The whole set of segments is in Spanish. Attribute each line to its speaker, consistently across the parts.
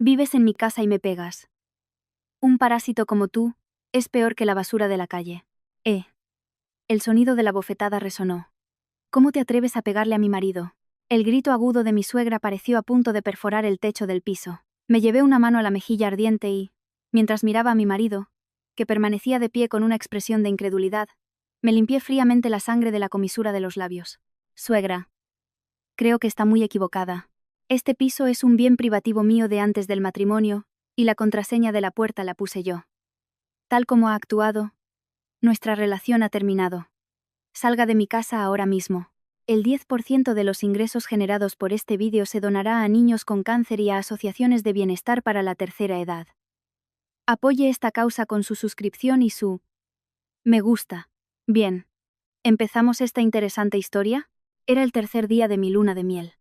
Speaker 1: Vives en mi casa y me pegas. Un parásito como tú es peor que la basura de la calle. El sonido de la bofetada resonó. ¿Cómo te atreves a pegarle a mi marido? El grito agudo de mi suegra pareció a punto de perforar el techo del piso. Me llevé una mano a la mejilla ardiente y, mientras miraba a mi marido, que permanecía de pie con una expresión de incredulidad, me limpié fríamente la sangre de la comisura de los labios. Suegra. Creo que está muy equivocada. Este piso es un bien privativo mío de antes del matrimonio, y la contraseña de la puerta la puse yo. Tal como ha actuado, nuestra relación ha terminado. Salga de mi casa ahora mismo. El 10% de los ingresos generados por este vídeo se donará a niños con cáncer y a asociaciones de bienestar para la tercera edad. Apoye esta causa con su suscripción y su me gusta. Bien. ¿Empezamos esta interesante historia? Era el tercer día de mi luna de miel.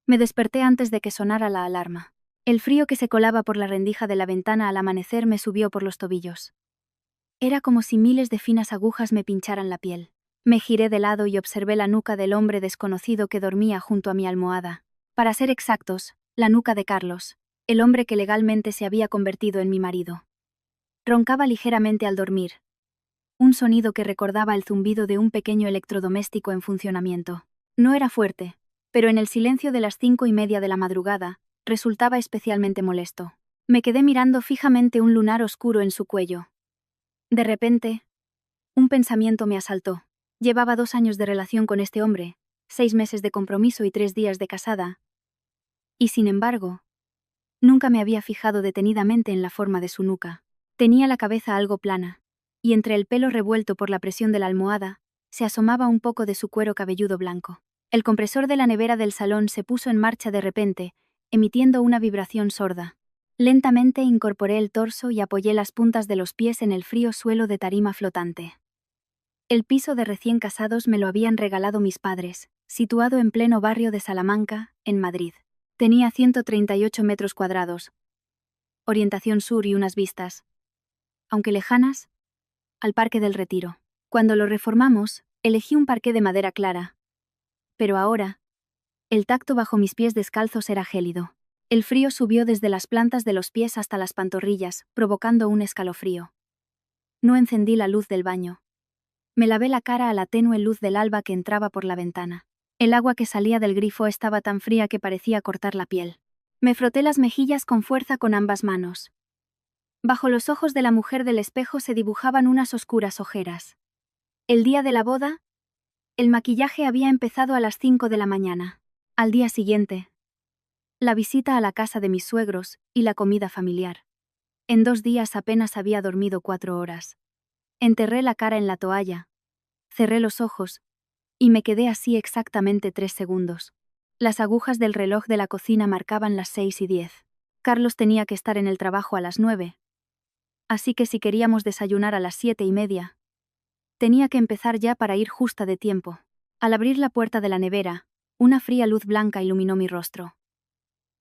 Speaker 1: Me desperté antes de que sonara la alarma. El frío que se colaba por la rendija de la ventana al amanecer me subió por los tobillos. Era como si miles de finas agujas me pincharan la piel. Me giré de lado y observé la nuca del hombre desconocido que dormía junto a mi almohada. Para ser exactos, la nuca de Carlos, el hombre que legalmente se había convertido en mi marido. Roncaba ligeramente al dormir. Un sonido que recordaba el zumbido de un pequeño electrodoméstico en funcionamiento. No era fuerte, pero en el silencio de las 5:30 de la madrugada, resultaba especialmente molesto. Me quedé mirando fijamente un lunar oscuro en su cuello. De repente, un pensamiento me asaltó. Llevaba 2 años de relación con este hombre, 6 meses de compromiso y 3 días de casada. Y sin embargo, nunca me había fijado detenidamente en la forma de su nuca. Tenía la cabeza algo plana, y entre el pelo revuelto por la presión de la almohada, se asomaba un poco de su cuero cabelludo blanco. El compresor de la nevera del salón se puso en marcha de repente, emitiendo una vibración sorda. Lentamente incorporé el torso y apoyé las puntas de los pies en el frío suelo de tarima flotante. El piso de recién casados me lo habían regalado mis padres, situado en pleno barrio de Salamanca, en Madrid. Tenía 138 metros cuadrados, orientación sur y unas vistas, aunque lejanas, al Parque del Retiro. Cuando lo reformamos, elegí un parqué de madera clara. Pero ahora, el tacto bajo mis pies descalzos era gélido. El frío subió desde las plantas de los pies hasta las pantorrillas, provocando un escalofrío. No encendí la luz del baño. Me lavé la cara a la tenue luz del alba que entraba por la ventana. El agua que salía del grifo estaba tan fría que parecía cortar la piel. Me froté las mejillas con fuerza con ambas manos. Bajo los ojos de la mujer del espejo se dibujaban unas oscuras ojeras. El día de la boda, el maquillaje había empezado a las 5 de la mañana. Al día siguiente, la visita a la casa de mis suegros y la comida familiar. En 2 días apenas había dormido 4 horas. Enterré la cara en la toalla, cerré los ojos, y me quedé así exactamente 3 segundos. Las agujas del reloj de la cocina marcaban las 6:10. Carlos tenía que estar en el trabajo a las 9. Así que si queríamos desayunar a las 7:30, tenía que empezar ya para ir justa de tiempo. Al abrir la puerta de la nevera, una fría luz blanca iluminó mi rostro.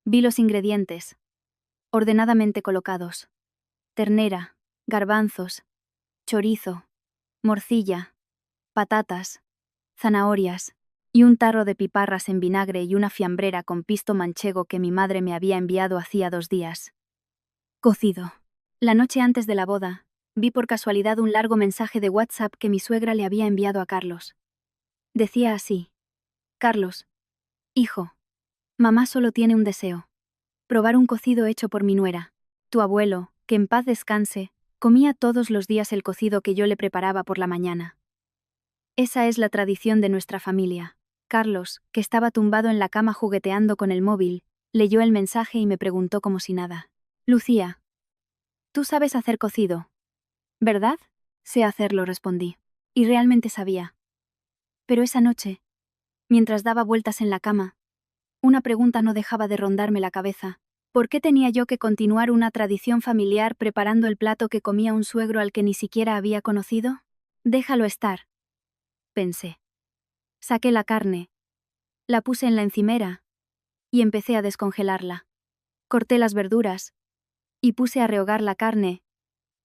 Speaker 1: Vi los ingredientes, ordenadamente colocados. Ternera, garbanzos, chorizo, morcilla, patatas, zanahorias, y un tarro de piparras en vinagre y una fiambrera con pisto manchego que mi madre me había enviado hacía 2 días. Cocido. La noche antes de la boda, vi por casualidad un largo mensaje de WhatsApp que mi suegra le había enviado a Carlos. Decía así: Carlos, hijo, mamá solo tiene un deseo: probar un cocido hecho por mi nuera. Tu abuelo, que en paz descanse, comía todos los días el cocido que yo le preparaba por la mañana. Esa es la tradición de nuestra familia. Carlos, que estaba tumbado en la cama jugueteando con el móvil, leyó el mensaje y me preguntó como si nada: Lucía, tú sabes hacer cocido, ¿verdad? Sé hacerlo, respondí. Y realmente sabía. Pero esa noche, mientras daba vueltas en la cama, una pregunta no dejaba de rondarme la cabeza. ¿Por qué tenía yo que continuar una tradición familiar preparando el plato que comía un suegro al que ni siquiera había conocido? Déjalo estar, pensé. Saqué la carne, la puse en la encimera y empecé a descongelarla. Corté las verduras y puse a rehogar la carne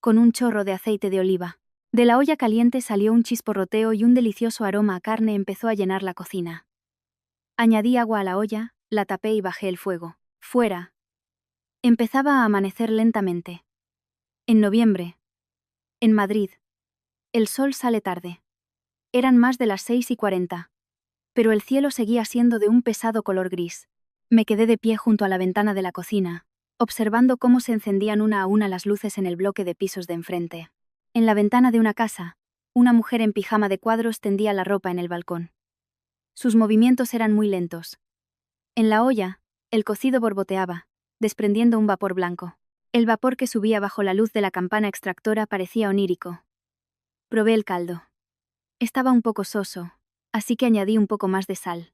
Speaker 1: con un chorro de aceite de oliva. De la olla caliente salió un chisporroteo y un delicioso aroma a carne empezó a llenar la cocina. Añadí agua a la olla, la tapé y bajé el fuego. Fuera, Empezaba a amanecer lentamente. En noviembre. En Madrid. El sol sale tarde. Eran más de las 6:40. Pero el cielo seguía siendo de un pesado color gris. Me quedé de pie junto a la ventana de la cocina, observando cómo se encendían una a una las luces en el bloque de pisos de enfrente. En la ventana de una casa, una mujer en pijama de cuadros tendía la ropa en el balcón. Sus movimientos eran muy lentos. En la olla, el cocido borboteaba, desprendiendo un vapor blanco. El vapor que subía bajo la luz de la campana extractora parecía onírico. Probé el caldo. Estaba un poco soso, así que añadí un poco más de sal.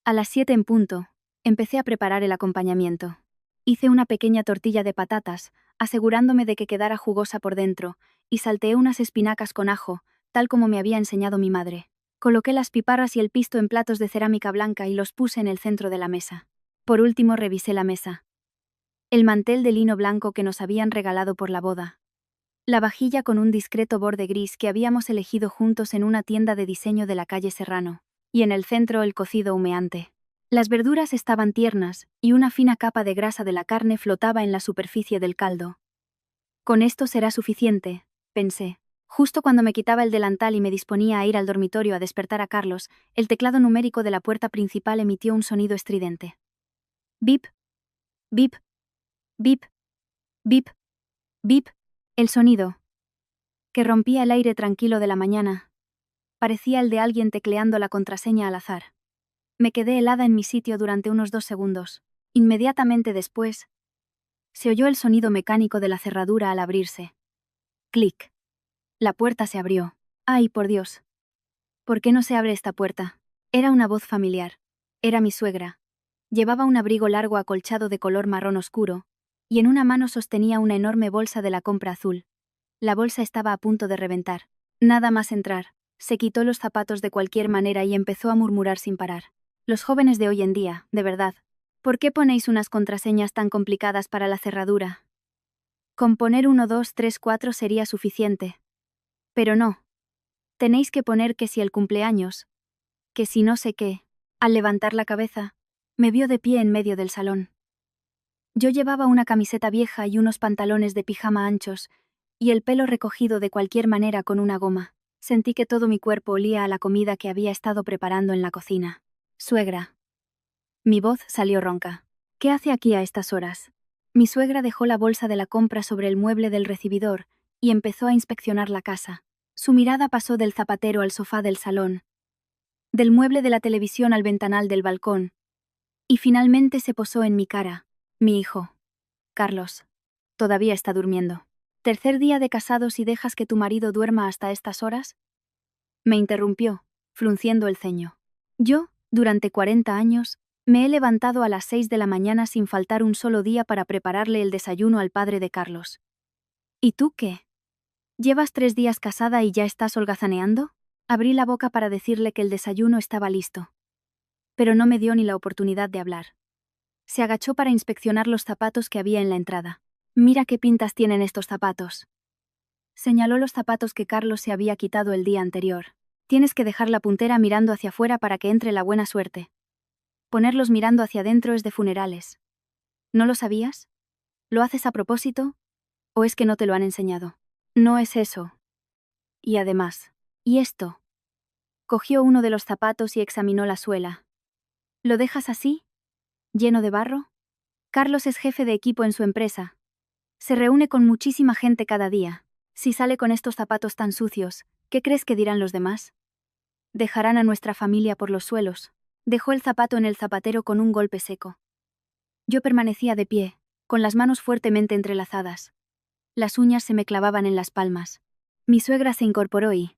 Speaker 1: A las 7 en punto, empecé a preparar el acompañamiento. Hice una pequeña tortilla de patatas, asegurándome de que quedara jugosa por dentro, y salteé unas espinacas con ajo, tal como me había enseñado mi madre. Coloqué las piparras y el pisto en platos de cerámica blanca y los puse en el centro de la mesa. Por último revisé la mesa. El mantel de lino blanco que nos habían regalado por la boda. La vajilla con un discreto borde gris que habíamos elegido juntos en una tienda de diseño de la calle Serrano. Y en el centro el cocido humeante. Las verduras estaban tiernas, y una fina capa de grasa de la carne flotaba en la superficie del caldo. Con esto será suficiente, pensé. Justo cuando me quitaba el delantal y me disponía a ir al dormitorio a despertar a Carlos, el teclado numérico de la puerta principal emitió un sonido estridente. Bip, bip, bip, bip, bip. El sonido, que rompía el aire tranquilo de la mañana, parecía el de alguien tecleando la contraseña al azar. Me quedé helada en mi sitio durante unos 2 segundos. Inmediatamente después, se oyó el sonido mecánico de la cerradura al abrirse. Clic. La puerta se abrió. ¡Ay, por Dios! ¿Por qué no se abre esta puerta? Era una voz familiar. Era mi suegra. Llevaba un abrigo largo acolchado de color marrón oscuro, y en una mano sostenía una enorme bolsa de la compra azul. La bolsa estaba a punto de reventar. Nada más entrar, se quitó los zapatos de cualquier manera y empezó a murmurar sin parar. Los jóvenes de hoy en día, de verdad. ¿Por qué ponéis unas contraseñas tan complicadas para la cerradura? Con poner 1, 2, 3, 4 sería suficiente. Pero no. Tenéis que poner que si el cumpleaños, que si no sé qué. Al levantar la cabeza, me vio de pie en medio del salón. Yo llevaba una camiseta vieja y unos pantalones de pijama anchos, y el pelo recogido de cualquier manera con una goma. Sentí que todo mi cuerpo olía a la comida que había estado preparando en la cocina. Suegra. Mi voz salió ronca. ¿Qué hace aquí a estas horas? Mi suegra dejó la bolsa de la compra sobre el mueble del recibidor y empezó a inspeccionar la casa. Su mirada pasó del zapatero al sofá del salón, del mueble de la televisión al ventanal del balcón, y finalmente se posó en mi cara. Mi hijo, Carlos, todavía está durmiendo. ¿Tercer día de casados y dejas que tu marido duerma hasta estas horas? Me interrumpió, frunciendo el ceño. Yo, durante 40 años, me he levantado a las 6 de la mañana sin faltar un solo día para prepararle el desayuno al padre de Carlos. ¿Y tú qué? ¿Llevas 3 días casada y ya estás holgazaneando? Abrí la boca para decirle que el desayuno estaba listo. Pero no me dio ni la oportunidad de hablar. Se agachó para inspeccionar los zapatos que había en la entrada. Mira qué pintas tienen estos zapatos. Señaló los zapatos que Carlos se había quitado el día anterior. Tienes que dejar la puntera mirando hacia afuera para que entre la buena suerte. Ponerlos mirando hacia adentro es de funerales. ¿No lo sabías? ¿Lo haces a propósito? ¿O es que no te lo han enseñado? No es eso. Y además, ¿y esto? Cogió uno de los zapatos y examinó la suela. ¿Lo dejas así? ¿Lleno de barro? Carlos es jefe de equipo en su empresa. Se reúne con muchísima gente cada día. Si sale con estos zapatos tan sucios, ¿qué crees que dirán los demás? Dejarán a nuestra familia por los suelos. Dejó el zapato en el zapatero con un golpe seco. Yo permanecía de pie, con las manos fuertemente entrelazadas. Las uñas se me clavaban en las palmas. Mi suegra se incorporó y,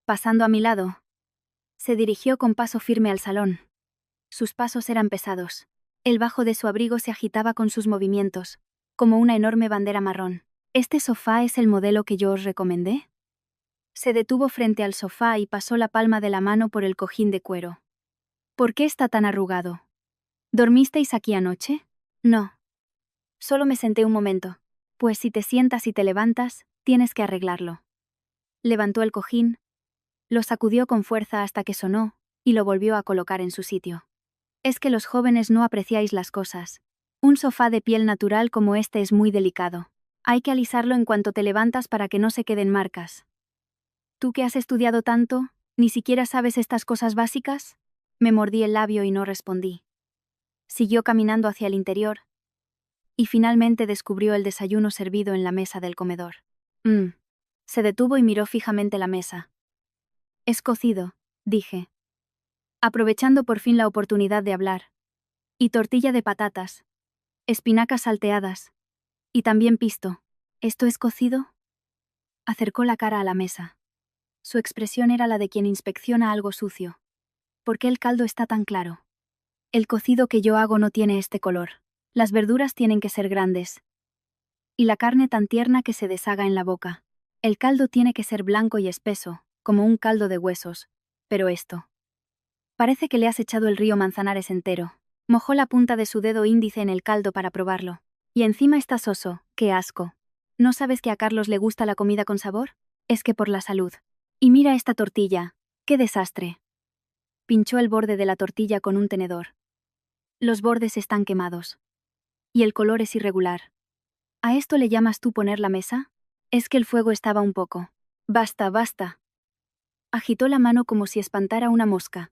Speaker 1: pasando a mi lado, se dirigió con paso firme al salón. Sus pasos eran pesados. El bajo de su abrigo se agitaba con sus movimientos, como una enorme bandera marrón. ¿Este sofá es el modelo que yo os recomendé? Se detuvo frente al sofá y pasó la palma de la mano por el cojín de cuero. ¿Por qué está tan arrugado? ¿Dormisteis aquí anoche? No. Solo me senté un momento. Pues si te sientas y te levantas, tienes que arreglarlo. Levantó el cojín, lo sacudió con fuerza hasta que sonó, y lo volvió a colocar en su sitio. Es que los jóvenes no apreciáis las cosas. Un sofá de piel natural como este es muy delicado. Hay que alisarlo en cuanto te levantas para que no se queden marcas. ¿Tú que has estudiado tanto, ni siquiera sabes estas cosas básicas? Me mordí el labio y no respondí. Siguió caminando hacia el interior, y finalmente descubrió el desayuno servido en la mesa del comedor. Se detuvo y miró fijamente la mesa. Es cocido, dije, aprovechando por fin la oportunidad de hablar. Y tortilla de patatas, espinacas salteadas, y también pisto. ¿Esto es cocido? Acercó la cara a la mesa. Su expresión era la de quien inspecciona algo sucio. ¿Por qué el caldo está tan claro? El cocido que yo hago no tiene este color. Las verduras tienen que ser grandes. Y la carne tan tierna que se deshaga en la boca. El caldo tiene que ser blanco y espeso, como un caldo de huesos. Pero esto. Parece que le has echado el río Manzanares entero. Mojó la punta de su dedo índice en el caldo para probarlo. Y encima está soso, qué asco. ¿No sabes que a Carlos le gusta la comida con sabor? Es que por la salud. Y mira esta tortilla. ¡Qué desastre! Pinchó el borde de la tortilla con un tenedor. Los bordes están quemados. Y el color es irregular. ¿A esto le llamas tú poner la mesa? Es que el fuego estaba un poco. Basta, basta. Agitó la mano como si espantara una mosca.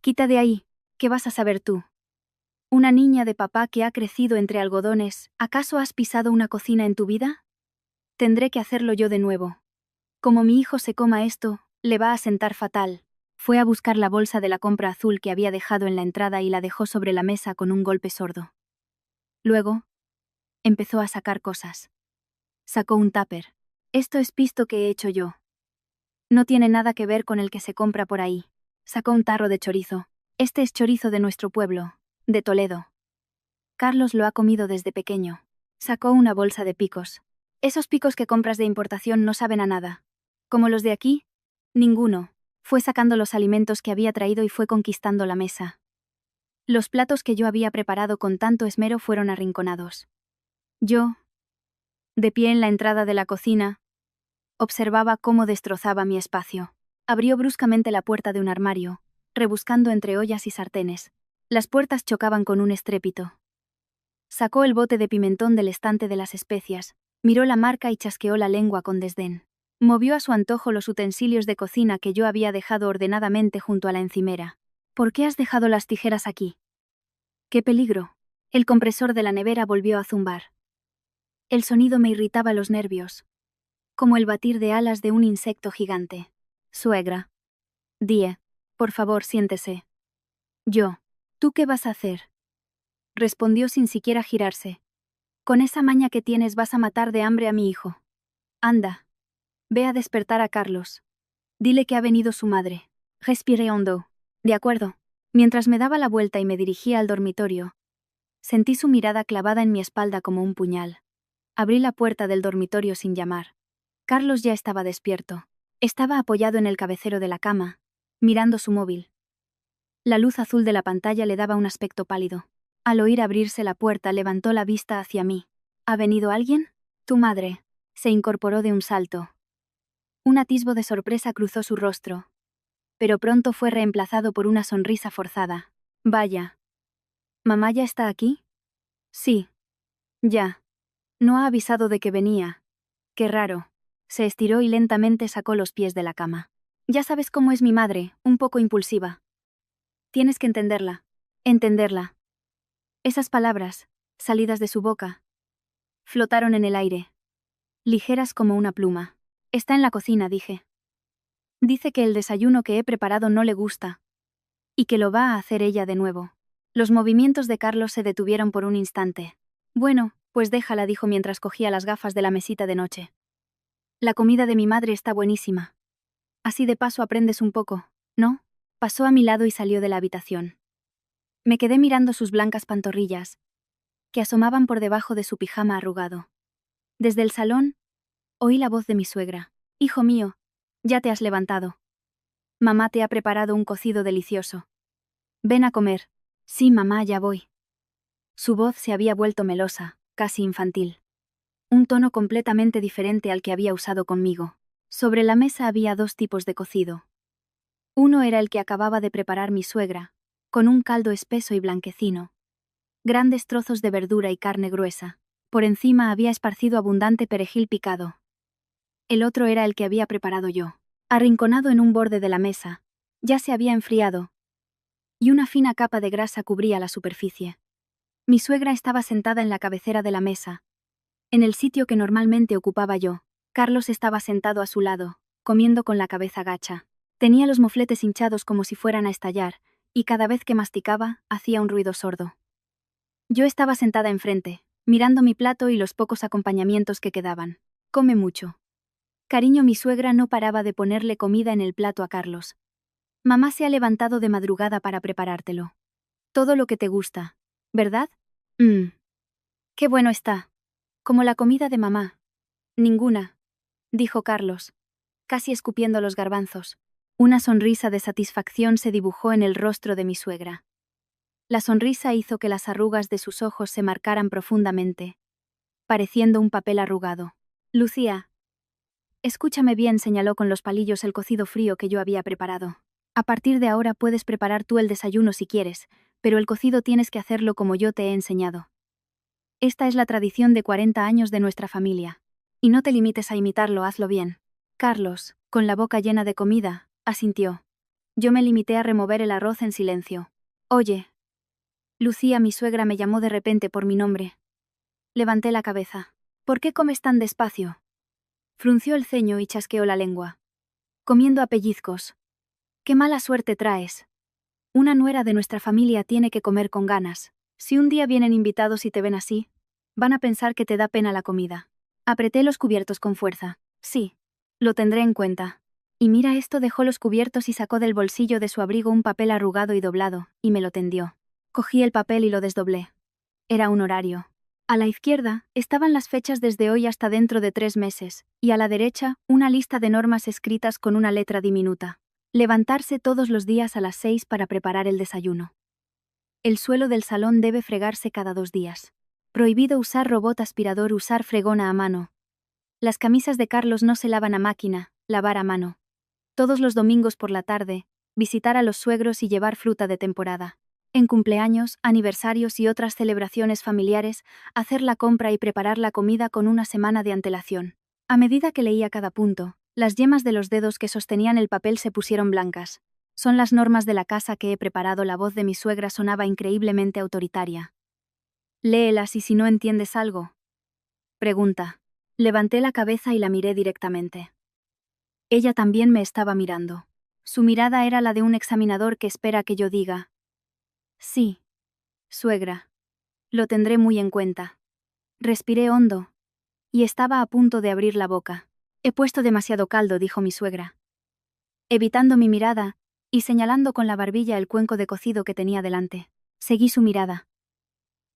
Speaker 1: Quita de ahí, ¿qué vas a saber tú? Una niña de papá que ha crecido entre algodones, ¿acaso has pisado una cocina en tu vida? Tendré que hacerlo yo de nuevo. Como mi hijo se coma esto, le va a sentar fatal. Fue a buscar la bolsa de la compra azul que había dejado en la entrada y la dejó sobre la mesa con un golpe sordo. Luego, empezó a sacar cosas. Sacó un tupper. Esto es pisto que he hecho yo. No tiene nada que ver con el que se compra por ahí. Sacó un tarro de chorizo. Este es chorizo de nuestro pueblo, de Toledo. Carlos lo ha comido desde pequeño. Sacó una bolsa de picos. Esos picos que compras de importación no saben a nada. Como los de aquí, ninguno. Fue sacando los alimentos que había traído y fue conquistando la mesa. Los platos que yo había preparado con tanto esmero fueron arrinconados. Yo, de pie en la entrada de la cocina, observaba cómo destrozaba mi espacio. Abrió bruscamente la puerta de un armario, rebuscando entre ollas y sartenes. Las puertas chocaban con un estrépito. Sacó el bote de pimentón del estante de las especias, miró la marca y chasqueó la lengua con desdén. Movió a su antojo los utensilios de cocina que yo había dejado ordenadamente junto a la encimera. ¿Por qué has dejado las tijeras aquí? ¡Qué peligro! El compresor de la nevera volvió a zumbar. El sonido me irritaba los nervios, como el batir de alas de un insecto gigante. Suegra. Die, por favor, siéntese. Yo. ¿Tú qué vas a hacer? Respondió sin siquiera girarse. Con esa maña que tienes vas a matar de hambre a mi hijo. Anda. Ve a despertar a Carlos. Dile que ha venido su madre. Respiré hondo. De acuerdo. Mientras me daba la vuelta y me dirigía al dormitorio, sentí su mirada clavada en mi espalda como un puñal. Abrí la puerta del dormitorio sin llamar. Carlos ya estaba despierto. Estaba apoyado en el cabecero de la cama, mirando su móvil. La luz azul de la pantalla le daba un aspecto pálido. Al oír abrirse la puerta levantó la vista hacia mí. ¿Ha venido alguien? Tu madre. Se incorporó de un salto. Un atisbo de sorpresa cruzó su rostro, pero pronto fue reemplazado por una sonrisa forzada. Vaya. ¿Mamá ya está aquí? Sí. Ya. No ha avisado de que venía. Qué raro. Se estiró y lentamente sacó los pies de la cama. Ya sabes cómo es mi madre, un poco impulsiva. Tienes que entenderla. Entenderla. Esas palabras, salidas de su boca, flotaron en el aire, ligeras como una pluma. Está en la cocina, dije. Dice que el desayuno que he preparado no le gusta, y que lo va a hacer ella de nuevo. Los movimientos de Carlos se detuvieron por un instante. Bueno, pues déjala, dijo mientras cogía las gafas de la mesita de noche. La comida de mi madre está buenísima. Así de paso aprendes un poco, ¿no? Pasó a mi lado y salió de la habitación. Me quedé mirando sus blancas pantorrillas, que asomaban por debajo de su pijama arrugado. Desde el salón, oí la voz de mi suegra. Hijo mío, ya te has levantado. Mamá te ha preparado un cocido delicioso. Ven a comer. Sí, mamá, ya voy. Su voz se había vuelto melosa, casi infantil. Un tono completamente diferente al que había usado conmigo. Sobre la mesa había dos tipos de cocido. Uno era el que acababa de preparar mi suegra, con un caldo espeso y blanquecino, Grandes trozos de verdura y carne gruesa. Por encima había esparcido abundante perejil picado. El otro era el que había preparado yo. Arrinconado en un borde de la mesa, ya se había enfriado, y una fina capa de grasa cubría la superficie. Mi suegra estaba sentada en la cabecera de la mesa, en el sitio que normalmente ocupaba yo. Carlos estaba sentado a su lado, comiendo con la cabeza gacha. Tenía los mofletes hinchados como si fueran a estallar, y cada vez que masticaba, hacía un ruido sordo. Yo estaba sentada enfrente, mirando mi plato y los pocos acompañamientos que quedaban. Come mucho. Cariño, mi suegra no paraba de ponerle comida en el plato a Carlos. Mamá se ha levantado de madrugada para preparártelo. Todo lo que te gusta, ¿verdad? Qué bueno está. Como la comida de mamá. Ninguna, dijo Carlos, casi escupiendo los garbanzos. Una sonrisa de satisfacción se dibujó en el rostro de mi suegra. La sonrisa hizo que las arrugas de sus ojos se marcaran profundamente, pareciendo un papel arrugado. Lucía, escúchame bien, señaló con los palillos el cocido frío que yo había preparado. A partir de ahora puedes preparar tú el desayuno si quieres, pero el cocido tienes que hacerlo como yo te he enseñado. Esta es la tradición de 40 años de nuestra familia. Y no te limites a imitarlo, hazlo bien. Carlos, con la boca llena de comida, asintió. Yo me limité a remover el arroz en silencio. Oye. Lucía, mi suegra, me llamó de repente por mi nombre. Levanté la cabeza. ¿Por qué comes tan despacio? Frunció el ceño y chasqueó la lengua. Comiendo a pellizcos. Qué mala suerte traes. Una nuera de nuestra familia tiene que comer con ganas. Si un día vienen invitados y te ven así, van a pensar que te da pena la comida. Apreté los cubiertos con fuerza. Sí, lo tendré en cuenta. Y mira esto, dejó los cubiertos y sacó del bolsillo de su abrigo un papel arrugado y doblado, y me lo tendió. Cogí el papel y lo desdoblé. Era un horario. A la izquierda estaban las fechas desde hoy hasta dentro de 3 meses, y a la derecha una lista de normas escritas con una letra diminuta. Levantarse todos los días a las 6 para preparar el desayuno. El suelo del salón debe fregarse cada 2 días. Prohibido usar robot aspirador, usar fregona a mano. Las camisas de Carlos no se lavan a máquina, lavar a mano. Todos los domingos por la tarde, visitar a los suegros y llevar fruta de temporada. En cumpleaños, aniversarios y otras celebraciones familiares, hacer la compra y preparar la comida con una semana de antelación. A medida que leía cada punto, las yemas de los dedos que sostenían el papel se pusieron blancas. Son las normas de la casa que he preparado. La voz de mi suegra sonaba increíblemente autoritaria. Léelas y si no entiendes algo. Pregunta. Levanté la cabeza y la miré directamente. Ella también me estaba mirando. Su mirada era la de un examinador que espera que yo diga. Sí. Suegra. Lo tendré muy en cuenta. Respiré hondo. Y estaba a punto de abrir la boca. He puesto demasiado caldo, dijo mi suegra. Evitando mi mirada, y señalando con la barbilla el cuenco de cocido que tenía delante. Seguí su mirada.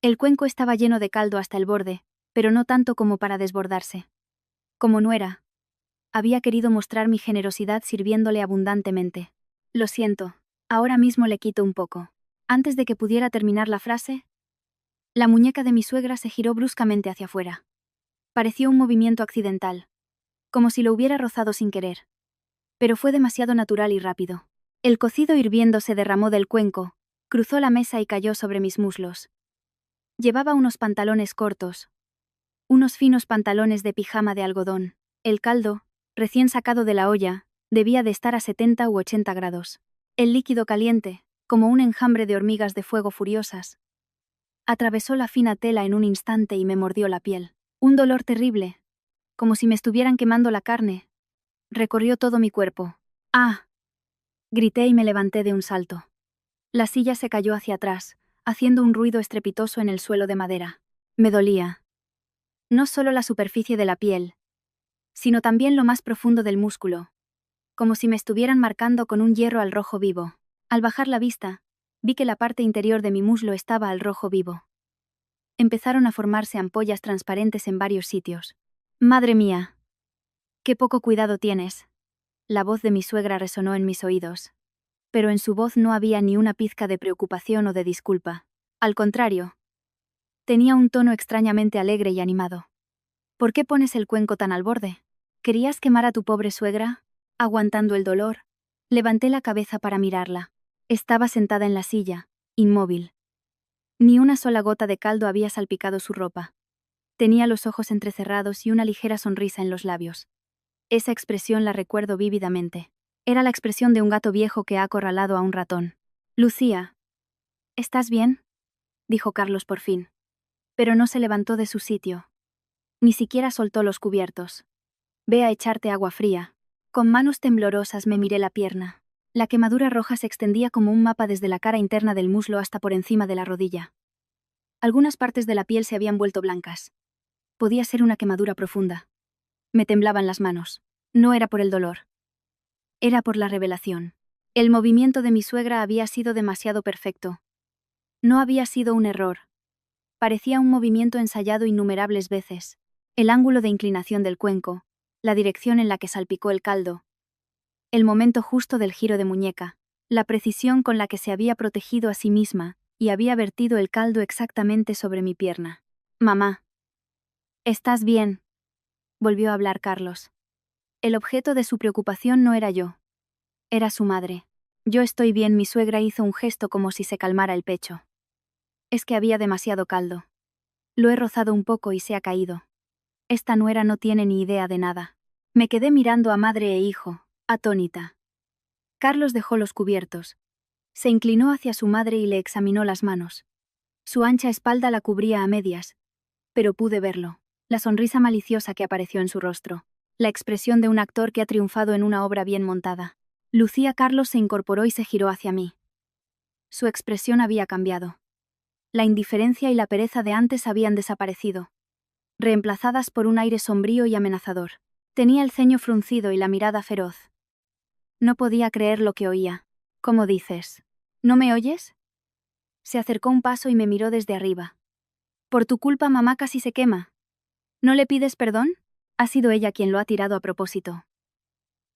Speaker 1: El cuenco estaba lleno de caldo hasta el borde, pero no tanto como para desbordarse. Como nuera, había querido mostrar mi generosidad sirviéndole abundantemente. Lo siento, ahora mismo le quito un poco. Antes de que pudiera terminar la frase, la muñeca de mi suegra se giró bruscamente hacia afuera. Pareció un movimiento accidental, como si lo hubiera rozado sin querer. Pero fue demasiado natural y rápido. El cocido hirviendo se derramó del cuenco, cruzó la mesa y cayó sobre mis muslos. Llevaba unos pantalones cortos, unos finos pantalones de pijama de algodón. El caldo, recién sacado de la olla, debía de estar a 70 u 80 grados. El líquido caliente, como un enjambre de hormigas de fuego furiosas, atravesó la fina tela en un instante y me mordió la piel. Un dolor terrible, como si me estuvieran quemando la carne, recorrió todo mi cuerpo. ¡Ah! Grité y me levanté de un salto. La silla se cayó hacia atrás, haciendo un ruido estrepitoso en el suelo de madera. Me dolía. No solo la superficie de la piel, sino también lo más profundo del músculo, como si me estuvieran marcando con un hierro al rojo vivo. Al bajar la vista, vi que la parte interior de mi muslo estaba al rojo vivo. Empezaron a formarse ampollas transparentes en varios sitios. ¡Madre mía! ¡Qué poco cuidado tienes! La voz de mi suegra resonó en mis oídos. Pero en su voz no había ni una pizca de preocupación o de disculpa. Al contrario, tenía un tono extrañamente alegre y animado. ¿Por qué pones el cuenco tan al borde? ¿Querías quemar a tu pobre suegra? Aguantando el dolor, levanté la cabeza para mirarla. Estaba sentada en la silla, inmóvil. Ni una sola gota de caldo había salpicado su ropa. Tenía los ojos entrecerrados y una ligera sonrisa en los labios. Esa expresión la recuerdo vívidamente. Era la expresión de un gato viejo que ha acorralado a un ratón. Lucía, ¿estás bien?, dijo Carlos por fin. Pero no se levantó de su sitio. Ni siquiera soltó los cubiertos. Ve a echarte agua fría. Con manos temblorosas me miré la pierna. La quemadura roja se extendía como un mapa desde la cara interna del muslo hasta por encima de la rodilla. Algunas partes de la piel se habían vuelto blancas. Podía ser una quemadura profunda. Me temblaban las manos. No era por el dolor. Era por la revelación. El movimiento de mi suegra había sido demasiado perfecto. No había sido un error. Parecía un movimiento ensayado innumerables veces. El ángulo de inclinación del cuenco, la dirección en la que salpicó el caldo, el momento justo del giro de muñeca, la precisión con la que se había protegido a sí misma y había vertido el caldo exactamente sobre mi pierna. Mamá. ¿Estás bien?, volvió a hablar Carlos. El objeto de su preocupación no era yo. Era su madre. Yo estoy bien, mi suegra hizo un gesto como si se calmara el pecho. Es que había demasiado caldo. Lo he rozado un poco y se ha caído. Esta nuera no tiene ni idea de nada. Me quedé mirando a madre e hijo, atónita. Carlos dejó los cubiertos. Se inclinó hacia su madre y le examinó las manos. Su ancha espalda la cubría a medias, pero pude verlo, la sonrisa maliciosa que apareció en su rostro, la expresión de un actor que ha triunfado en una obra bien montada. Lucía. Carlos se incorporó y se giró hacia mí. Su expresión había cambiado. La indiferencia y la pereza de antes habían desaparecido, reemplazadas por un aire sombrío y amenazador. Tenía el ceño fruncido y la mirada feroz. No podía creer lo que oía. ¿Cómo dices? ¿No me oyes? Se acercó un paso y me miró desde arriba. Por tu culpa mamá casi se quema. ¿No le pides perdón? Ha sido ella quien lo ha tirado a propósito.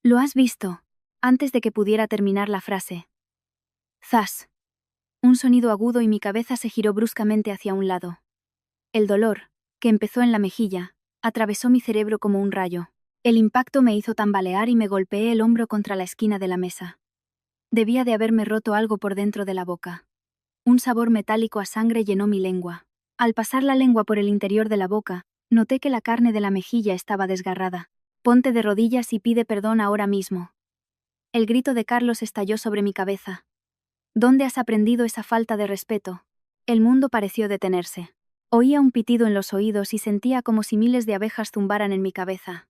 Speaker 1: ¿Lo has visto? Antes de que pudiera terminar la frase. ¡Zas! Un sonido agudo y mi cabeza se giró bruscamente hacia un lado. El dolor, que empezó en la mejilla, atravesó mi cerebro como un rayo. El impacto me hizo tambalear y me golpeé el hombro contra la esquina de la mesa. Debía de haberme roto algo por dentro de la boca. Un sabor metálico a sangre llenó mi lengua. Al pasar la lengua por el interior de la boca, noté que la carne de la mejilla estaba desgarrada. Ponte de rodillas y pide perdón ahora mismo. El grito de Carlos estalló sobre mi cabeza. ¿Dónde has aprendido esa falta de respeto? El mundo pareció detenerse. Oía un pitido en los oídos y sentía como si miles de abejas zumbaran en mi cabeza.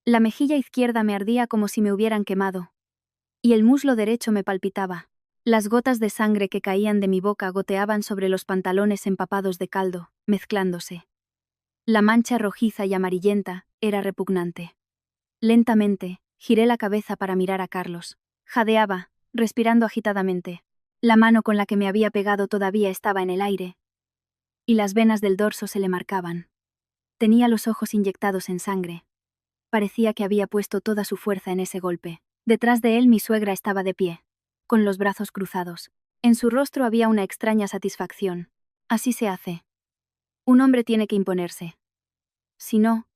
Speaker 1: La mejilla izquierda me ardía como si me hubieran quemado. Y el muslo derecho me palpitaba. Las gotas de sangre que caían de mi boca goteaban sobre los pantalones empapados de caldo, mezclándose. La mancha rojiza y amarillenta era repugnante. Lentamente, giré la cabeza para mirar a Carlos. Jadeaba, respirando agitadamente. La mano con la que me había pegado todavía estaba en el aire, y las venas del dorso se le marcaban. Tenía los ojos inyectados en sangre. Parecía que había puesto toda su fuerza en ese golpe. Detrás de él mi suegra estaba de pie, con los brazos cruzados. En su rostro había una extraña satisfacción. Así se hace. Un hombre tiene que imponerse. Si no,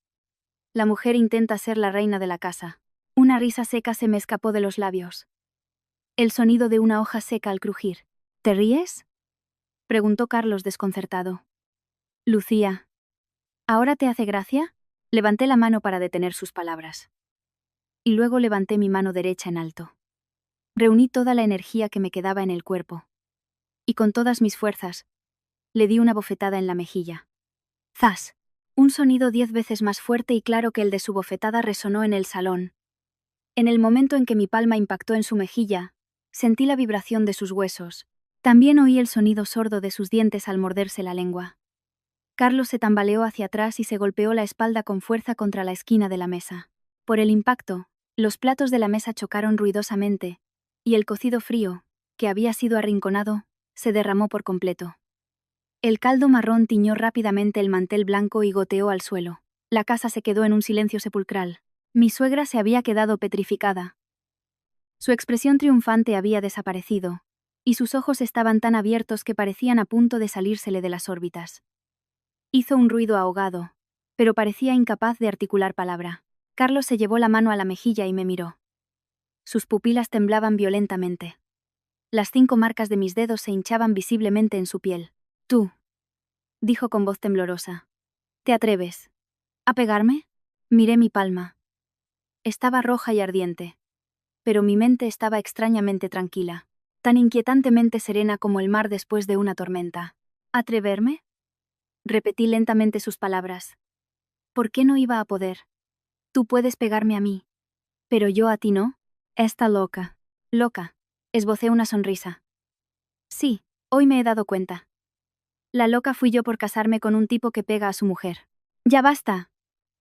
Speaker 1: la mujer intenta ser la reina de la casa. Una risa seca se me escapó de los labios. El sonido de una hoja seca al crujir. ¿Te ríes?, preguntó Carlos desconcertado. Lucía. ¿Ahora te hace gracia? Levanté la mano para detener sus palabras. Y luego levanté mi mano derecha en alto. Reuní toda la energía que me quedaba en el cuerpo. Y con todas mis fuerzas, le di una bofetada en la mejilla. ¡Zas! Un sonido 10 veces más fuerte y claro que el de su bofetada resonó en el salón. En el momento en que mi palma impactó en su mejilla, sentí la vibración de sus huesos. También oí el sonido sordo de sus dientes al morderse la lengua. Carlos se tambaleó hacia atrás y se golpeó la espalda con fuerza contra la esquina de la mesa. Por el impacto, los platos de la mesa chocaron ruidosamente, y el cocido frío, que había sido arrinconado, se derramó por completo. El caldo marrón tiñó rápidamente el mantel blanco y goteó al suelo. La casa se quedó en un silencio sepulcral. Mi suegra se había quedado petrificada. Su expresión triunfante había desaparecido, y sus ojos estaban tan abiertos que parecían a punto de salírsele de las órbitas. Hizo un ruido ahogado, pero parecía incapaz de articular palabra. Carlos se llevó la mano a la mejilla y me miró. Sus pupilas temblaban violentamente. Las 5 marcas de mis dedos se hinchaban visiblemente en su piel. Tú, dijo con voz temblorosa. ¿Te atreves a pegarme? Miré mi palma. Estaba roja y ardiente. Pero mi mente estaba extrañamente tranquila, tan inquietantemente serena como el mar después de una tormenta. ¿Atreverme? Repetí lentamente sus palabras. ¿Por qué no iba a poder? Tú puedes pegarme a mí. Pero yo a ti no. Está loca. Loca. Esbocé una sonrisa. Sí, hoy me he dado cuenta. La loca fui yo por casarme con un tipo que pega a su mujer. ¡Ya basta!,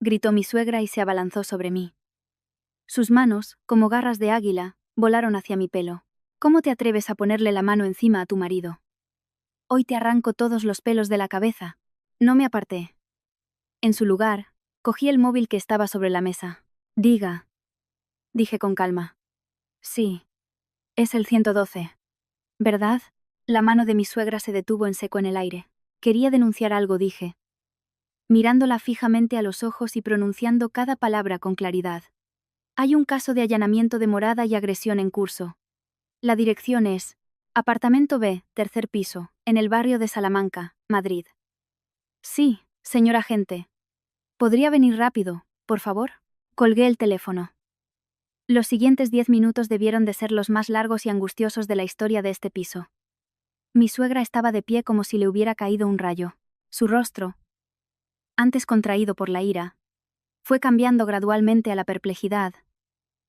Speaker 1: gritó mi suegra y se abalanzó sobre mí. Sus manos, como garras de águila, volaron hacia mi pelo. ¿Cómo te atreves a ponerle la mano encima a tu marido? Hoy te arranco todos los pelos de la cabeza. No me aparté. En su lugar, cogí el móvil que estaba sobre la mesa. Diga, dije con calma. Sí, es el 112. ¿Verdad? La mano de mi suegra se detuvo en seco en el aire. Quería denunciar algo, dije, mirándola fijamente a los ojos y pronunciando cada palabra con claridad. Hay un caso de allanamiento de morada y agresión en curso. La dirección es apartamento B, tercer piso, en el barrio de Salamanca, Madrid. Sí, señor agente. ¿Podría venir rápido, por favor? Colgué el teléfono. Los siguientes 10 minutos debieron de ser los más largos y angustiosos de la historia de este piso. Mi suegra estaba de pie como si le hubiera caído un rayo. Su rostro, antes contraído por la ira, fue cambiando gradualmente a la perplejidad,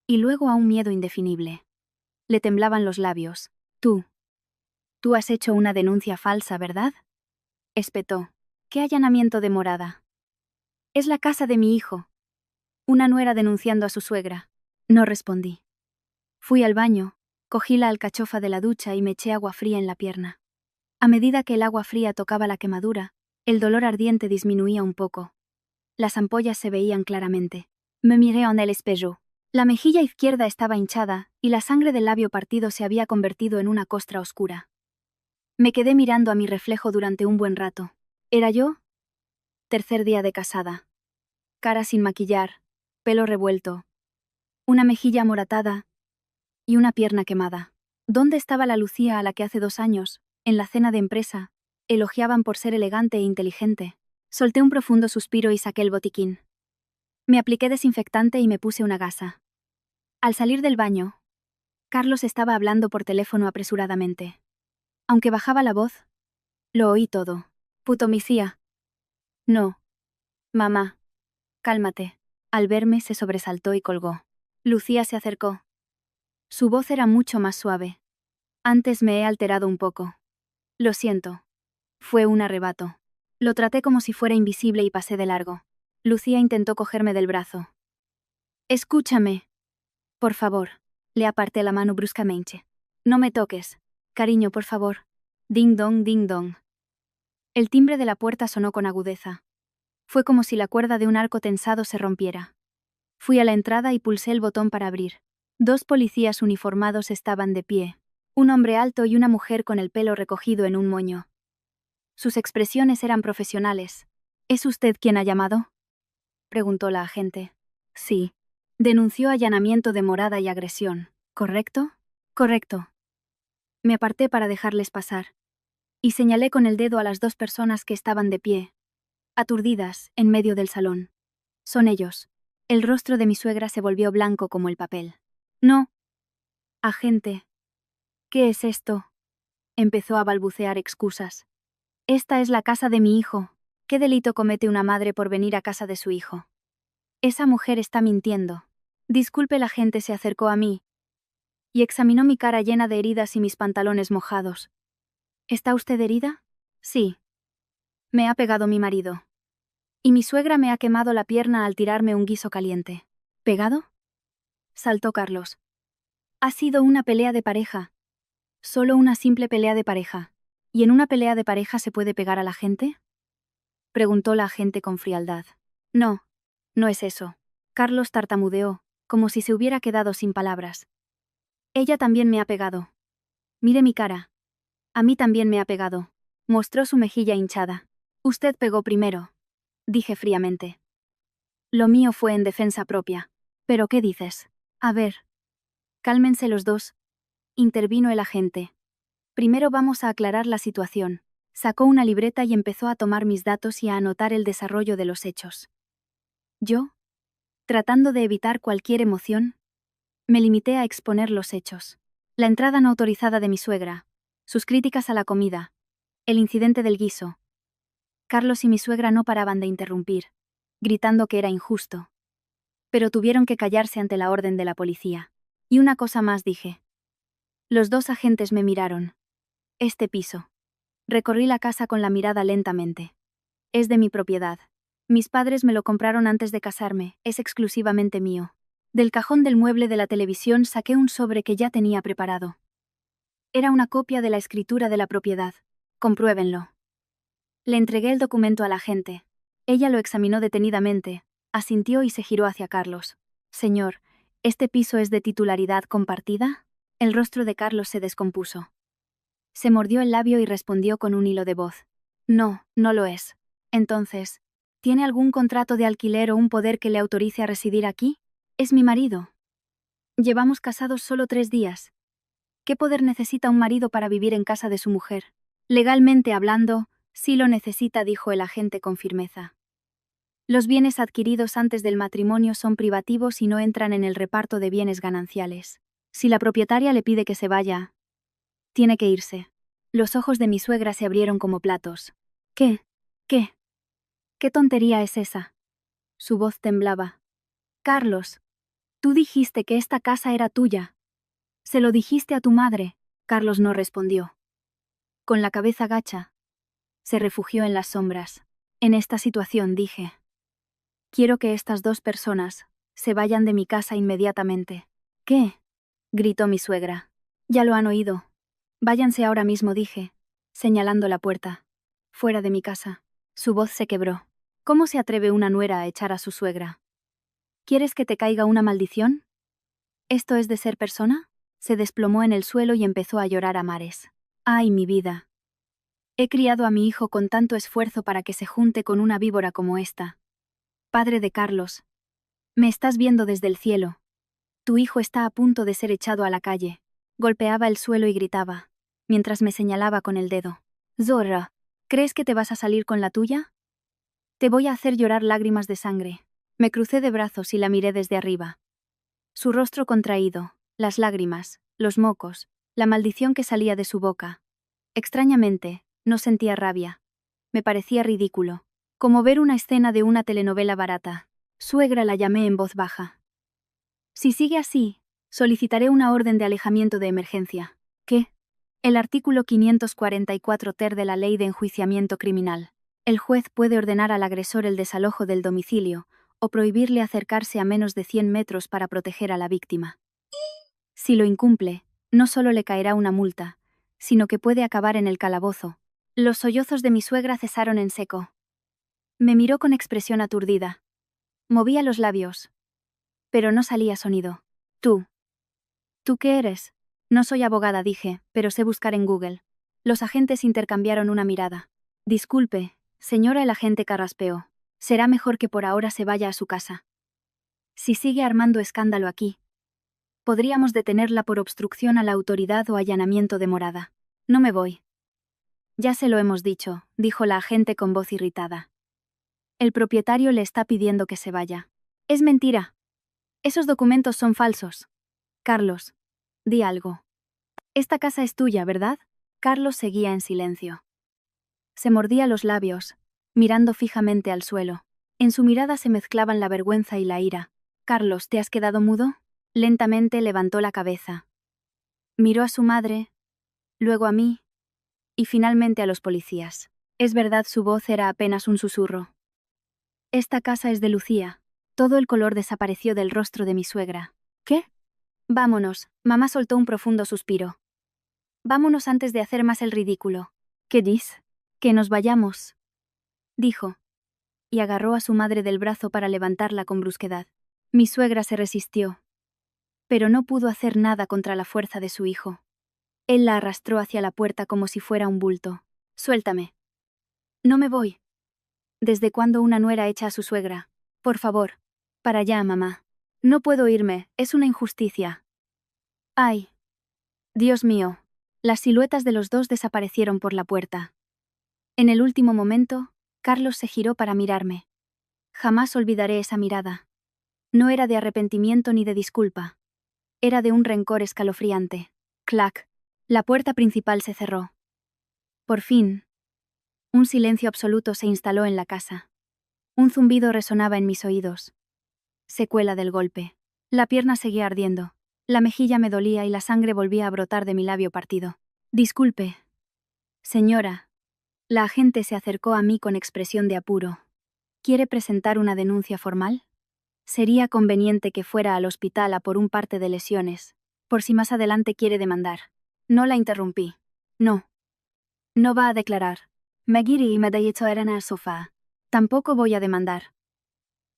Speaker 1: y luego a un miedo indefinible. Le temblaban los labios. Tú has hecho una denuncia falsa, ¿verdad? Espetó. ¿Qué allanamiento de morada? Es la casa de mi hijo. Una nuera denunciando a su suegra. No respondí. Fui al baño, cogí la alcachofa de la ducha y me eché agua fría en la pierna. A medida que el agua fría tocaba la quemadura, el dolor ardiente disminuía un poco. Las ampollas se veían claramente. Me miré en el espejo. La mejilla izquierda estaba hinchada, y la sangre del labio partido se había convertido en una costra oscura. Me quedé mirando a mi reflejo durante un buen rato. ¿Era yo? Tercer día de casada. Cara sin maquillar, pelo revuelto, una mejilla amoratada y una pierna quemada. ¿Dónde estaba la Lucía a la que hace 2 años, en la cena de empresa, elogiaban por ser elegante e inteligente? Solté un profundo suspiro y saqué el botiquín. Me apliqué desinfectante y me puse una gasa. Al salir del baño, Carlos estaba hablando por teléfono apresuradamente. Aunque bajaba la voz, lo oí todo. Putomicía. No. Mamá. Cálmate. Al verme se sobresaltó y colgó. Lucía se acercó. Su voz era mucho más suave. Antes me he alterado un poco. Lo siento. Fue un arrebato. Lo traté como si fuera invisible y pasé de largo. Lucía intentó cogerme del brazo. Escúchame. Por favor. Le aparté la mano bruscamente. No me toques. Cariño, por favor. Ding dong, ding dong. El timbre de la puerta sonó con agudeza. Fue como si la cuerda de un arco tensado se rompiera. Fui a la entrada y pulsé el botón para abrir. 2 policías uniformados estaban de pie. Un hombre alto y una mujer con el pelo recogido en un moño. Sus expresiones eran profesionales. ¿Es usted quien ha llamado?, preguntó la agente. Sí. Denunció allanamiento de morada y agresión, ¿correcto? Correcto. Me aparté para dejarles pasar. Y señalé con el dedo a las 2 personas que estaban de pie, aturdidas, en medio del salón. Son ellos. El rostro de mi suegra se volvió blanco como el papel. No. Agente. ¿Qué es esto? Empezó a balbucear excusas. Esta es la casa de mi hijo. ¿Qué delito comete una madre por venir a casa de su hijo? Esa mujer está mintiendo. Disculpe, la gente se acercó a mí y examinó mi cara llena de heridas y mis pantalones mojados. ¿Está usted herida? Sí. Me ha pegado mi marido. Y mi suegra me ha quemado la pierna al tirarme un guiso caliente. ¿Pegado?, saltó Carlos. Ha sido una pelea de pareja. Solo una simple pelea de pareja. ¿Y en una pelea de pareja se puede pegar a la gente?, preguntó la agente con frialdad. No, no es eso. Carlos tartamudeó, como si se hubiera quedado sin palabras. Ella también me ha pegado. Mire mi cara. A mí también me ha pegado. Mostró su mejilla hinchada. Usted pegó primero, dije fríamente. Lo mío fue en defensa propia. ¿Pero qué dices? A ver. Cálmense los dos, intervino el agente. Primero vamos a aclarar la situación. Sacó una libreta y empezó a tomar mis datos y a anotar el desarrollo de los hechos. Yo, tratando de evitar cualquier emoción, me limité a exponer los hechos. La entrada no autorizada de mi suegra, sus críticas a la comida, el incidente del guiso. Carlos y mi suegra no paraban de interrumpir, gritando que era injusto. Pero tuvieron que callarse ante la orden de la policía. Y una cosa más dije. Los dos agentes me miraron. Este piso. Recorrí la casa con la mirada lentamente. Es de mi propiedad. Mis padres me lo compraron antes de casarme, es exclusivamente mío. Del cajón del mueble de la televisión saqué un sobre que ya tenía preparado. Era una copia de la escritura de la propiedad. Compruébenlo. Le entregué el documento a la agente. Ella lo examinó detenidamente, asintió y se giró hacia Carlos. Señor, ¿este piso es de titularidad compartida? El rostro de Carlos se descompuso. Se mordió el labio y respondió con un hilo de voz. No, no lo es. Entonces, ¿tiene algún contrato de alquiler o un poder que le autorice a residir aquí? Es mi marido. Llevamos casados solo 3 días. ¿Qué poder necesita un marido para vivir en casa de su mujer? Legalmente hablando, sí lo necesita, dijo el agente con firmeza. Los bienes adquiridos antes del matrimonio son privativos y no entran en el reparto de bienes gananciales. Si la propietaria le pide que se vaya, tiene que irse. Los ojos de mi suegra se abrieron como platos. ¿Qué? ¿Qué? ¿Qué tontería es esa? Su voz temblaba. Carlos, tú dijiste que esta casa era tuya. ¿Se lo dijiste a tu madre? Carlos no respondió. Con la cabeza gacha, se refugió en las sombras. En esta situación dije. Quiero que estas 2 personas se vayan de mi casa inmediatamente. ¿Qué? Gritó mi suegra. Ya lo han oído. Váyanse ahora mismo, dije, señalando la puerta. Fuera de mi casa. Su voz se quebró. ¿Cómo se atreve una nuera a echar a su suegra? ¿Quieres que te caiga una maldición? ¿Esto es de ser persona? Se desplomó en el suelo y empezó a llorar a mares. ¡Ay, mi vida! He criado a mi hijo con tanto esfuerzo para que se junte con una víbora como esta. Padre de Carlos. Me estás viendo desde el cielo. Tu hijo está a punto de ser echado a la calle. Golpeaba el suelo y gritaba, mientras me señalaba con el dedo. Zorra, ¿crees que te vas a salir con la tuya? Te voy a hacer llorar lágrimas de sangre. Me crucé de brazos y la miré desde arriba. Su rostro contraído, las lágrimas, los mocos, la maldición que salía de su boca. Extrañamente, no sentía rabia. Me parecía ridículo. Como ver una escena de una telenovela barata. Suegra, la llamé en voz baja. Si sigue así, solicitaré una orden de alejamiento de emergencia. ¿Qué? El artículo 544 ter de la Ley de Enjuiciamiento Criminal. El juez puede ordenar al agresor el desalojo del domicilio, o prohibirle acercarse a menos de 100 metros para proteger a la víctima. Si lo incumple, no solo le caerá una multa, sino que puede acabar en el calabozo. Los sollozos de mi suegra cesaron en seco. Me miró con expresión aturdida. Movía los labios. Pero no salía sonido. Tú. ¿Tú qué eres? No soy abogada, dije, pero sé buscar en Google. Los agentes intercambiaron una mirada. Disculpe, señora, el agente carraspeó. Será mejor que por ahora se vaya a su casa. Si sigue armando escándalo aquí, podríamos detenerla por obstrucción a la autoridad o allanamiento de morada. No me voy. Ya se lo hemos dicho, dijo la agente con voz irritada. El propietario le está pidiendo que se vaya. Es mentira. Esos documentos son falsos. Carlos, di algo. Esta casa es tuya, ¿verdad? Carlos seguía en silencio. Se mordía los labios, mirando fijamente al suelo. En su mirada se mezclaban la vergüenza y la ira. Carlos, ¿te has quedado mudo? Lentamente levantó la cabeza. Miró a su madre, luego a mí, y finalmente a los policías. Es verdad, su voz era apenas un susurro. Esta casa es de Lucía. Todo el color desapareció del rostro de mi suegra. ¿Qué? Vámonos, mamá soltó un profundo suspiro. Vámonos antes de hacer más el ridículo. ¿Qué dices? Que nos vayamos, dijo, y agarró a su madre del brazo para levantarla con brusquedad. Mi suegra se resistió, pero no pudo hacer nada contra la fuerza de su hijo. Él la arrastró hacia la puerta como si fuera un bulto. Suéltame. No me voy. ¿Desde cuándo una nuera echa a su suegra? Por favor, para allá, mamá. No puedo irme, es una injusticia. ¡Ay! Dios mío. Las siluetas de los dos desaparecieron por la puerta. En el último momento, Carlos se giró para mirarme. Jamás olvidaré esa mirada. No era de arrepentimiento ni de disculpa. Era de un rencor escalofriante. Clac. La puerta principal se cerró. Por fin. Un silencio absoluto se instaló en la casa. Un zumbido resonaba en mis oídos. Secuela del golpe. La pierna seguía ardiendo. La mejilla me dolía y la sangre volvía a brotar de mi labio partido. Disculpe. Señora. La agente se acercó a mí con expresión de apuro. ¿Quiere presentar una denuncia formal? Sería conveniente que fuera al hospital a por un parte de lesiones, por si más adelante quiere demandar. No la interrumpí. No. No va a declarar. Me giré y me deito en el sofá. Tampoco voy a demandar.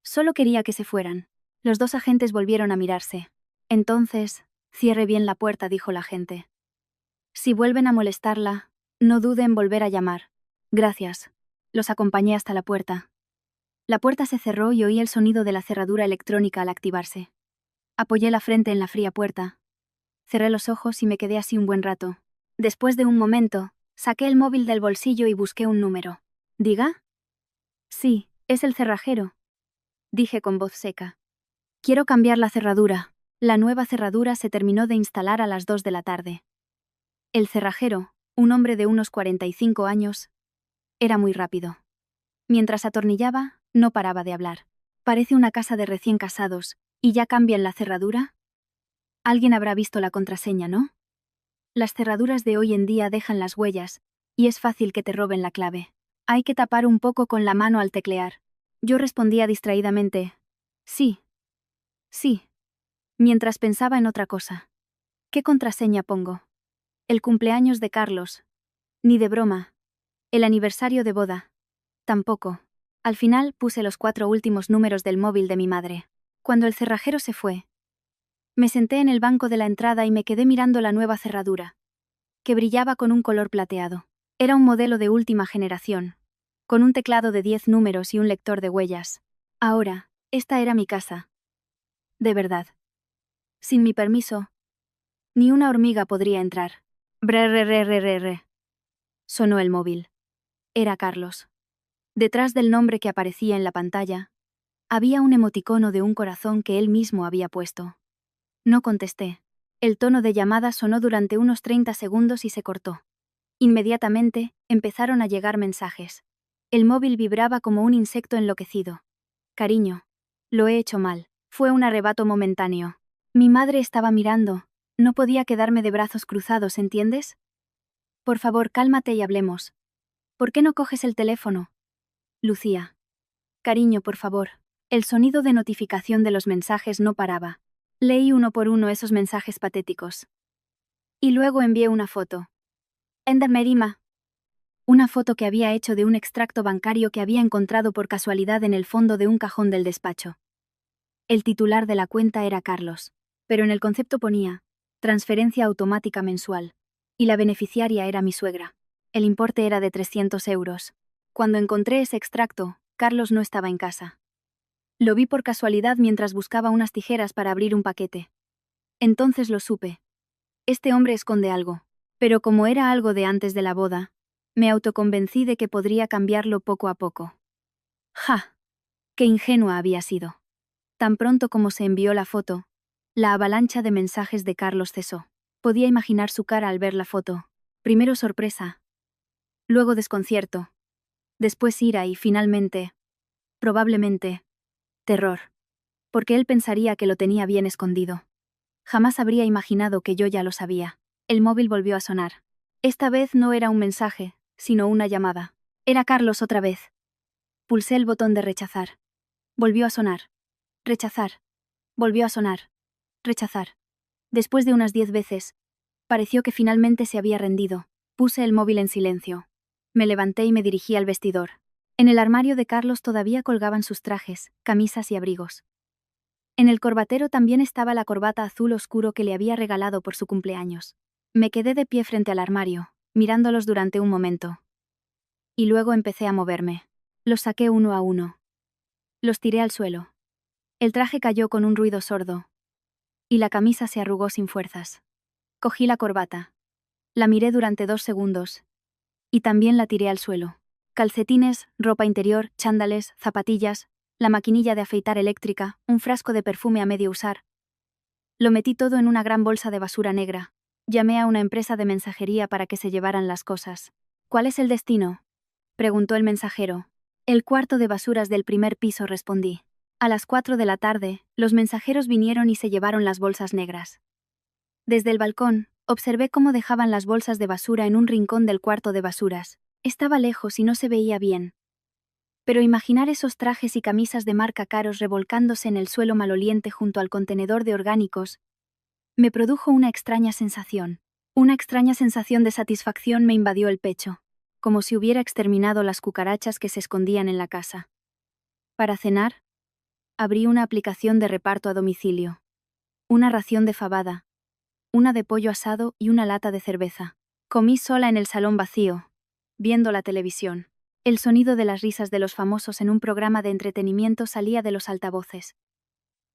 Speaker 1: Solo quería que se fueran. Los dos agentes volvieron a mirarse. Entonces, cierre bien la puerta, dijo la agente. Si vuelven a molestarla, no dude en volver a llamar. Gracias. Los acompañé hasta la puerta. La puerta se cerró y oí el sonido de la cerradura electrónica al activarse. Apoyé la frente en la fría puerta. Cerré los ojos y me quedé así un buen rato. Después de un momento, saqué el móvil del bolsillo y busqué un número. ¿Diga? Sí, es el cerrajero, dije con voz seca. Quiero cambiar la cerradura. La nueva cerradura se terminó de instalar a las 2 de la tarde. El cerrajero, un hombre de unos 45 años, era muy rápido. Mientras atornillaba, no paraba de hablar. Parece una casa de recién casados, ¿y ya cambian la cerradura? Alguien habrá visto la contraseña, ¿no? Las cerraduras de hoy en día dejan las huellas, y es fácil que te roben la clave. Hay que tapar un poco con la mano al teclear. Yo respondía distraídamente, sí. Sí. Mientras pensaba en otra cosa. ¿Qué contraseña pongo? El cumpleaños de Carlos. Ni de broma. El aniversario de boda. Tampoco. Al final puse los 4 últimos números del móvil de mi madre. Cuando el cerrajero se fue, me senté en el banco de la entrada y me quedé mirando la nueva cerradura, que brillaba con un color plateado. Era un modelo de última generación, con un teclado de 10 números y un lector de huellas. Ahora, esta era mi casa. De verdad. Sin mi permiso, ni una hormiga podría entrar. Brrrrrrr. Sonó el móvil. Era Carlos. Detrás del nombre que aparecía en la pantalla, había un emoticono de un corazón que él mismo había puesto. No contesté. El tono de llamada sonó durante unos 30 segundos y se cortó. Inmediatamente, empezaron a llegar mensajes. El móvil vibraba como un insecto enloquecido. Cariño. Lo he hecho mal. Fue un arrebato momentáneo. Mi madre estaba mirando. No podía quedarme de brazos cruzados, ¿entiendes? Por favor, cálmate y hablemos. ¿Por qué no coges el teléfono? Lucía. Cariño, por favor. El sonido de notificación de los mensajes no paraba. Leí uno por uno esos mensajes patéticos. Y luego envié una foto. Enda Merima. Una foto que había hecho de un extracto bancario que había encontrado por casualidad en el fondo de un cajón del despacho. El titular de la cuenta era Carlos, pero en el concepto ponía transferencia automática mensual, y la beneficiaria era mi suegra. El importe era de 300 euros. Cuando encontré ese extracto, Carlos no estaba en casa. Lo vi por casualidad mientras buscaba unas tijeras para abrir un paquete. Entonces lo supe. Este hombre esconde algo, pero como era algo de antes de la boda, me autoconvencí de que podría cambiarlo poco a poco. ¡Ja! ¡Qué ingenua había sido! Tan pronto como se envió la foto, la avalancha de mensajes de Carlos cesó. Podía imaginar su cara al ver la foto. Primero sorpresa, luego desconcierto, después ira y finalmente, probablemente, terror. Porque él pensaría que lo tenía bien escondido. Jamás habría imaginado que yo ya lo sabía. El móvil volvió a sonar. Esta vez no era un mensaje, sino una llamada. Era Carlos otra vez. Pulsé el botón de rechazar. Volvió a sonar. Rechazar. Volvió a sonar. Rechazar. Después de unas 10 veces, pareció que finalmente se había rendido. Puse el móvil en silencio. Me levanté y me dirigí al vestidor. En el armario de Carlos todavía colgaban sus trajes, camisas y abrigos. En el corbatero también estaba la corbata azul oscuro que le había regalado por su cumpleaños. Me quedé de pie frente al armario, mirándolos durante un momento. Y luego empecé a moverme. Los saqué uno a uno. Los tiré al suelo. El traje cayó con un ruido sordo. Y la camisa se arrugó sin fuerzas. Cogí la corbata. La miré durante 2 segundos. Y también la tiré al suelo. Calcetines, ropa interior, chándales, zapatillas, la maquinilla de afeitar eléctrica, un frasco de perfume a medio usar. Lo metí todo en una gran bolsa de basura negra. Llamé a una empresa de mensajería para que se llevaran las cosas. ¿Cuál es el destino?, preguntó el mensajero. El cuarto de basuras del primer piso, respondí. A las 4 de la tarde, los mensajeros vinieron y se llevaron las bolsas negras. Desde el balcón, observé cómo dejaban las bolsas de basura en un rincón del cuarto de basuras. Estaba lejos y no se veía bien. Pero imaginar esos trajes y camisas de marca caros revolcándose en el suelo maloliente junto al contenedor de orgánicos me produjo una extraña sensación. Una extraña sensación de satisfacción me invadió el pecho, como si hubiera exterminado las cucarachas que se escondían en la casa. Para cenar, abrí una aplicación de reparto a domicilio. Una ración de fabada, una de pollo asado y una lata de cerveza. Comí sola en el salón vacío, viendo la televisión. El sonido de las risas de los famosos en un programa de entretenimiento salía de los altavoces.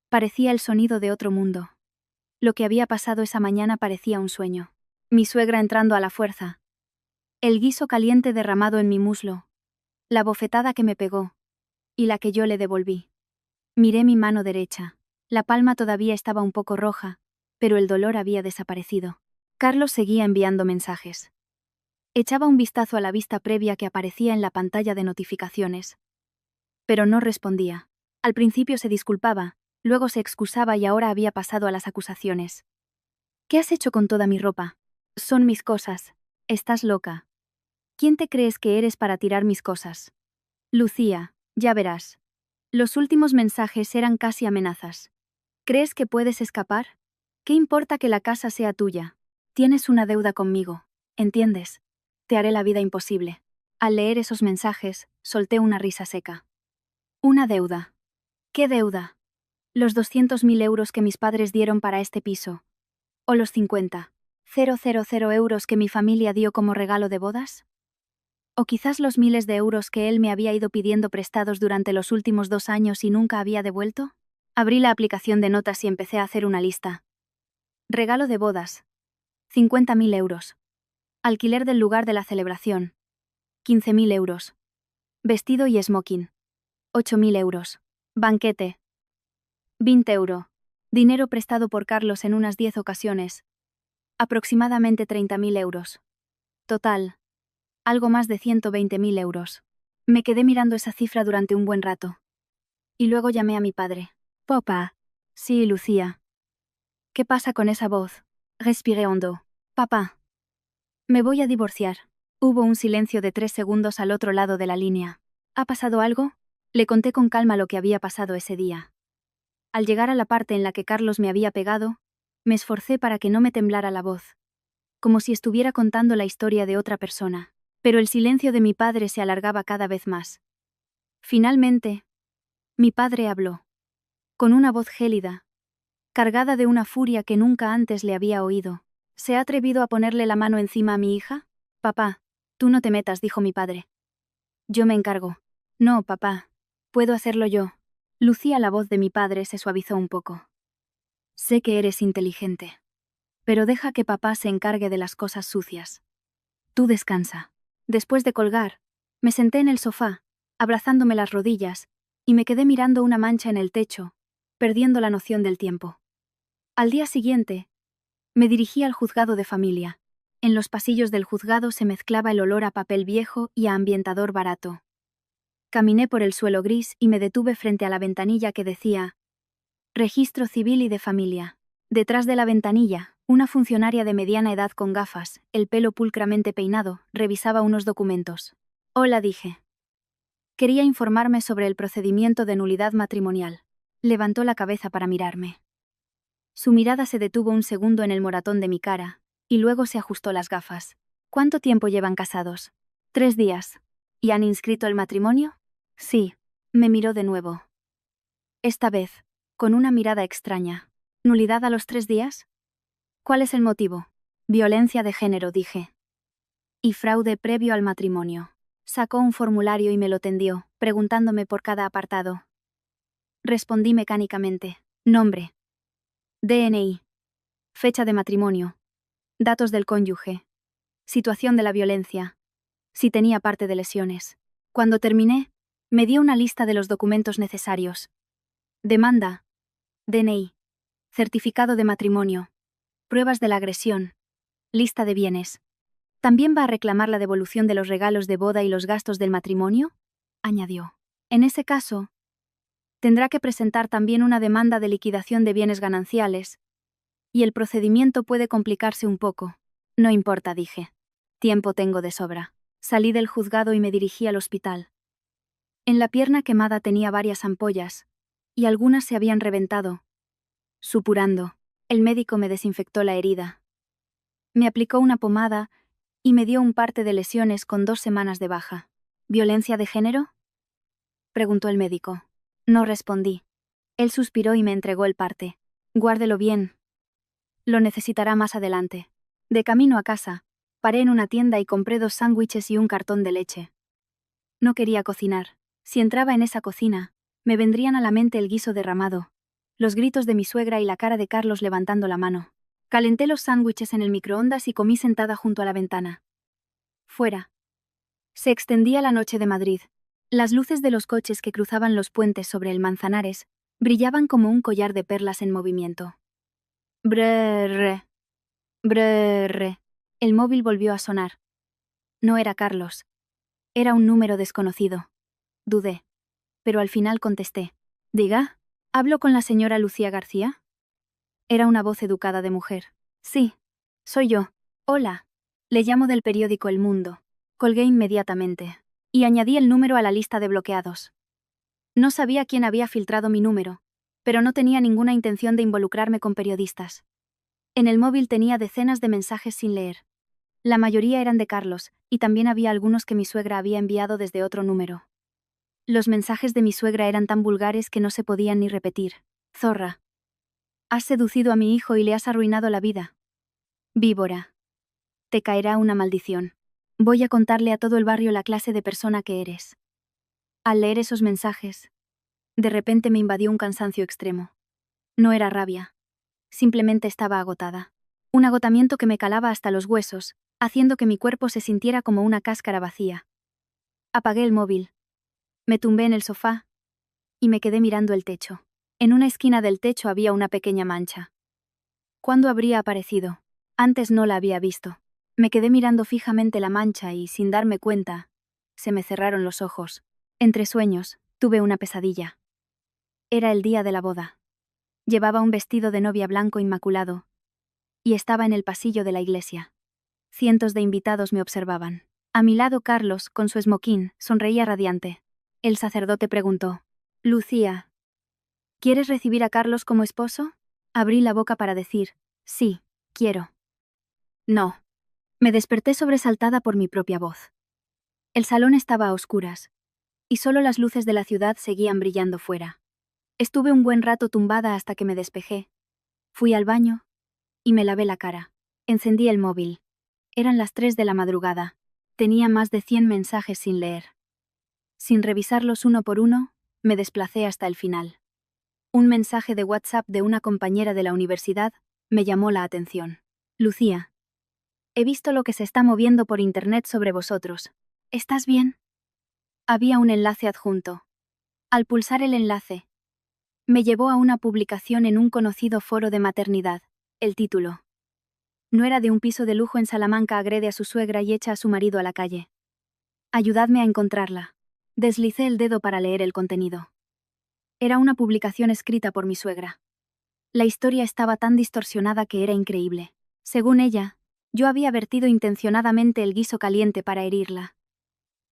Speaker 1: Parecía el sonido de otro mundo. Lo que había pasado esa mañana parecía un sueño. Mi suegra entrando a la fuerza. El guiso caliente derramado en mi muslo. La bofetada que me pegó. Y la que yo le devolví. Miré mi mano derecha. La palma todavía estaba un poco roja, pero el dolor había desaparecido. Carlos seguía enviando mensajes. Echaba un vistazo a la vista previa que aparecía en la pantalla de notificaciones. Pero no respondía. Al principio se disculpaba, luego se excusaba y ahora había pasado a las acusaciones. ¿Qué has hecho con toda mi ropa? Son mis cosas. Estás loca. ¿Quién te crees que eres para tirar mis cosas? Lucía, ya verás. Los últimos mensajes eran casi amenazas. ¿Crees que puedes escapar? ¿Qué importa que la casa sea tuya? Tienes una deuda conmigo, ¿entiendes? Te haré la vida imposible. Al leer esos mensajes, solté una risa seca. Una deuda. ¿Qué deuda? Los 200.000 euros que mis padres dieron para este piso. ¿O los 50.000 euros que mi familia dio como regalo de bodas? ¿O quizás los miles de euros que él me había ido pidiendo prestados durante los últimos 2 años y nunca había devuelto? Abrí la aplicación de notas y empecé a hacer una lista. Regalo de bodas. 50.000 euros. Alquiler del lugar de la celebración. 15.000 euros. Vestido y smoking. 8.000 euros. Banquete. 20 euros. Dinero prestado por Carlos en unas 10 ocasiones. Aproximadamente 30.000 euros. Total. Algo más de 120.000 euros. Me quedé mirando esa cifra durante un buen rato. Y luego llamé a mi padre. Papá. Sí, Lucía. ¿Qué pasa con esa voz? Respiré hondo. Papá. Me voy a divorciar. Hubo un silencio de 3 segundos al otro lado de la línea. ¿Ha pasado algo? Le conté con calma lo que había pasado ese día. Al llegar a la parte en la que Carlos me había pegado, me esforcé para que no me temblara la voz. Como si estuviera contando la historia de otra persona. Pero el silencio de mi padre se alargaba cada vez más. Finalmente, mi padre habló. Con una voz gélida, cargada de una furia que nunca antes le había oído. ¿Se ha atrevido a ponerle la mano encima a mi hija? Papá, tú no te metas, dijo mi padre. Yo me encargo. No, papá. Puedo hacerlo yo. Lucía, la voz de mi padre se suavizó un poco. Sé que eres inteligente. Pero deja que papá se encargue de las cosas sucias. Tú descansa. Después de colgar, me senté en el sofá, abrazándome las rodillas, y me quedé mirando una mancha en el techo, perdiendo la noción del tiempo. Al día siguiente, me dirigí al juzgado de familia. En los pasillos del juzgado se mezclaba el olor a papel viejo y a ambientador barato. Caminé por el suelo gris y me detuve frente a la ventanilla que decía Registro Civil y de Familia. Detrás de la ventanilla, una funcionaria de mediana edad con gafas, el pelo pulcramente peinado, revisaba unos documentos. Hola, dije. Quería informarme sobre el procedimiento de nulidad matrimonial. Levantó la cabeza para mirarme. Su mirada se detuvo un segundo en el moratón de mi cara, y luego se ajustó las gafas. ¿Cuánto tiempo llevan casados? 3 días. ¿Y han inscrito el matrimonio? Sí. Me miró de nuevo. Esta vez, con una mirada extraña. ¿Nulidad a los 3 días? ¿Cuál es el motivo? Violencia de género, dije. Y fraude previo al matrimonio. Sacó un formulario y me lo tendió, preguntándome por cada apartado. Respondí mecánicamente. Nombre. DNI. Fecha de matrimonio. Datos del cónyuge. Situación de la violencia. Si tenía parte de lesiones. Cuando terminé, me dio una lista de los documentos necesarios. Demanda, DNI, certificado de matrimonio, pruebas de la agresión, lista de bienes. ¿También va a reclamar la devolución de los regalos de boda y los gastos del matrimonio?, añadió. En ese caso, tendrá que presentar también una demanda de liquidación de bienes gananciales, y el procedimiento puede complicarse un poco. No importa, dije. Tiempo tengo de sobra. Salí del juzgado y me dirigí al hospital. En la pierna quemada tenía varias ampollas, y algunas se habían reventado. Supurando, el médico me desinfectó la herida. Me aplicó una pomada y me dio un parte de lesiones con 2 semanas de baja. ¿Violencia de género?, preguntó el médico. No respondí. Él suspiró y me entregó el parte. Guárdelo bien. Lo necesitará más adelante. De camino a casa, paré en una tienda y compré 2 sándwiches y un cartón de leche. No quería cocinar. Si entraba en esa cocina, me vendrían a la mente el guiso derramado, los gritos de mi suegra y la cara de Carlos levantando la mano. Calenté los sándwiches en el microondas y comí sentada junto a la ventana. Fuera. Se extendía la noche de Madrid. Las luces de los coches que cruzaban los puentes sobre el Manzanares brillaban como un collar de perlas en movimiento. Brrr. Brrr. El móvil volvió a sonar. No era Carlos. Era un número desconocido. Dudé. Pero al final contesté. Diga, ¿hablo con la señora Lucía García? Era una voz educada de mujer. Sí, soy yo. Hola. Le llamo del periódico El Mundo. Colgué inmediatamente. Y añadí el número a la lista de bloqueados. No sabía quién había filtrado mi número, pero no tenía ninguna intención de involucrarme con periodistas. En el móvil tenía decenas de mensajes sin leer. La mayoría eran de Carlos, y también había algunos que mi suegra había enviado desde otro número. Los mensajes de mi suegra eran tan vulgares que no se podían ni repetir. Zorra. Has seducido a mi hijo y le has arruinado la vida. Víbora. Te caerá una maldición. Voy a contarle a todo el barrio la clase de persona que eres. Al leer esos mensajes, de repente me invadió un cansancio extremo. No era rabia. Simplemente estaba agotada. Un agotamiento que me calaba hasta los huesos, haciendo que mi cuerpo se sintiera como una cáscara vacía. Apagué el móvil. Me tumbé en el sofá y me quedé mirando el techo. En una esquina del techo había una pequeña mancha. ¿Cuándo habría aparecido? Antes no la había visto. Me quedé mirando fijamente la mancha y, sin darme cuenta, se me cerraron los ojos. Entre sueños, tuve una pesadilla. Era el día de la boda. Llevaba un vestido de novia blanco inmaculado, y estaba en el pasillo de la iglesia. Cientos de invitados me observaban. A mi lado Carlos, con su esmoquín, sonreía radiante. El sacerdote preguntó: Lucía, ¿quieres recibir a Carlos como esposo? Abrí la boca para decir: sí, quiero. No. Me desperté sobresaltada por mi propia voz. El salón estaba a oscuras, y solo las luces de la ciudad seguían brillando fuera. Estuve un buen rato tumbada hasta que me despejé. Fui al baño y me lavé la cara. Encendí el móvil. Eran las 3 de la madrugada. Tenía más de 100 mensajes sin leer. Sin revisarlos uno por uno, me desplacé hasta el final. Un mensaje de WhatsApp de una compañera de la universidad me llamó la atención. Lucía, he visto lo que se está moviendo por internet sobre vosotros. ¿Estás bien? Había un enlace adjunto. Al pulsar el enlace, me llevó a una publicación en un conocido foro de maternidad. El título: Nuera de un piso de lujo en Salamanca agrede a su suegra y echa a su marido a la calle. Ayudadme a encontrarla. Deslicé el dedo para leer el contenido. Era una publicación escrita por mi suegra. La historia estaba tan distorsionada que era increíble. Según ella, yo había vertido intencionadamente el guiso caliente para herirla.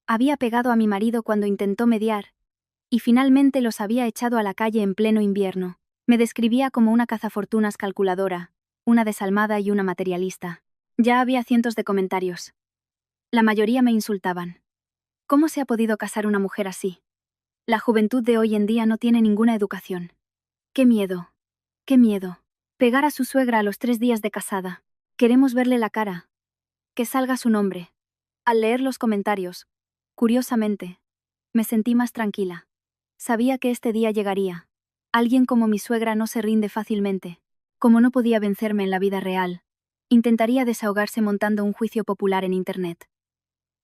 Speaker 1: Había pegado a mi marido cuando intentó mediar, y finalmente los había echado a la calle en pleno invierno. Me describía como una cazafortunas calculadora, una desalmada y una materialista. Ya había cientos de comentarios. La mayoría me insultaban. ¿Cómo se ha podido casar una mujer así? La juventud de hoy en día no tiene ninguna educación. ¡Qué miedo! ¡Qué miedo! Pegar a su suegra a los 3 días de casada. Queremos verle la cara. Que salga su nombre. Al leer los comentarios, curiosamente, me sentí más tranquila. Sabía que este día llegaría. Alguien como mi suegra no se rinde fácilmente. Como no podía vencerme en la vida real, intentaría desahogarse montando un juicio popular en internet.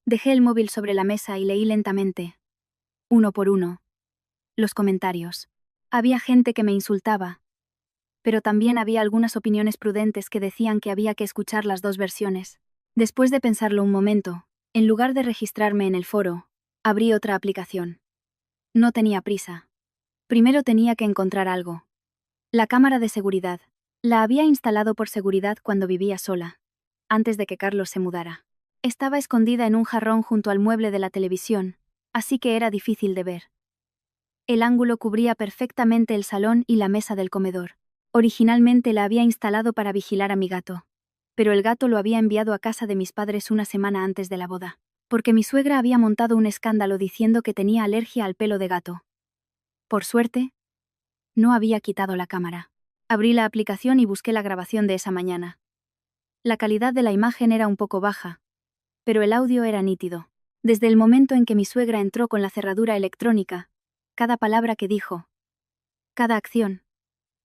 Speaker 1: Dejé el móvil sobre la mesa y leí lentamente, uno por uno, los comentarios. Había gente que me insultaba, pero también había algunas opiniones prudentes que decían que había que escuchar las dos versiones. Después de pensarlo un momento, en lugar de registrarme en el foro, abrí otra aplicación. No tenía prisa. Primero tenía que encontrar algo. La cámara de seguridad. La había instalado por seguridad cuando vivía sola, antes de que Carlos se mudara. Estaba escondida en un jarrón junto al mueble de la televisión, así que era difícil de ver. El ángulo cubría perfectamente el salón y la mesa del comedor. Originalmente la había instalado para vigilar a mi gato, pero el gato lo había enviado a casa de mis padres una semana antes de la boda, porque mi suegra había montado un escándalo diciendo que tenía alergia al pelo de gato. Por suerte, no había quitado la cámara. Abrí la aplicación y busqué la grabación de esa mañana. La calidad de la imagen era un poco baja, pero el audio era nítido. Desde el momento en que mi suegra entró con la cerradura electrónica, cada palabra que dijo, cada acción,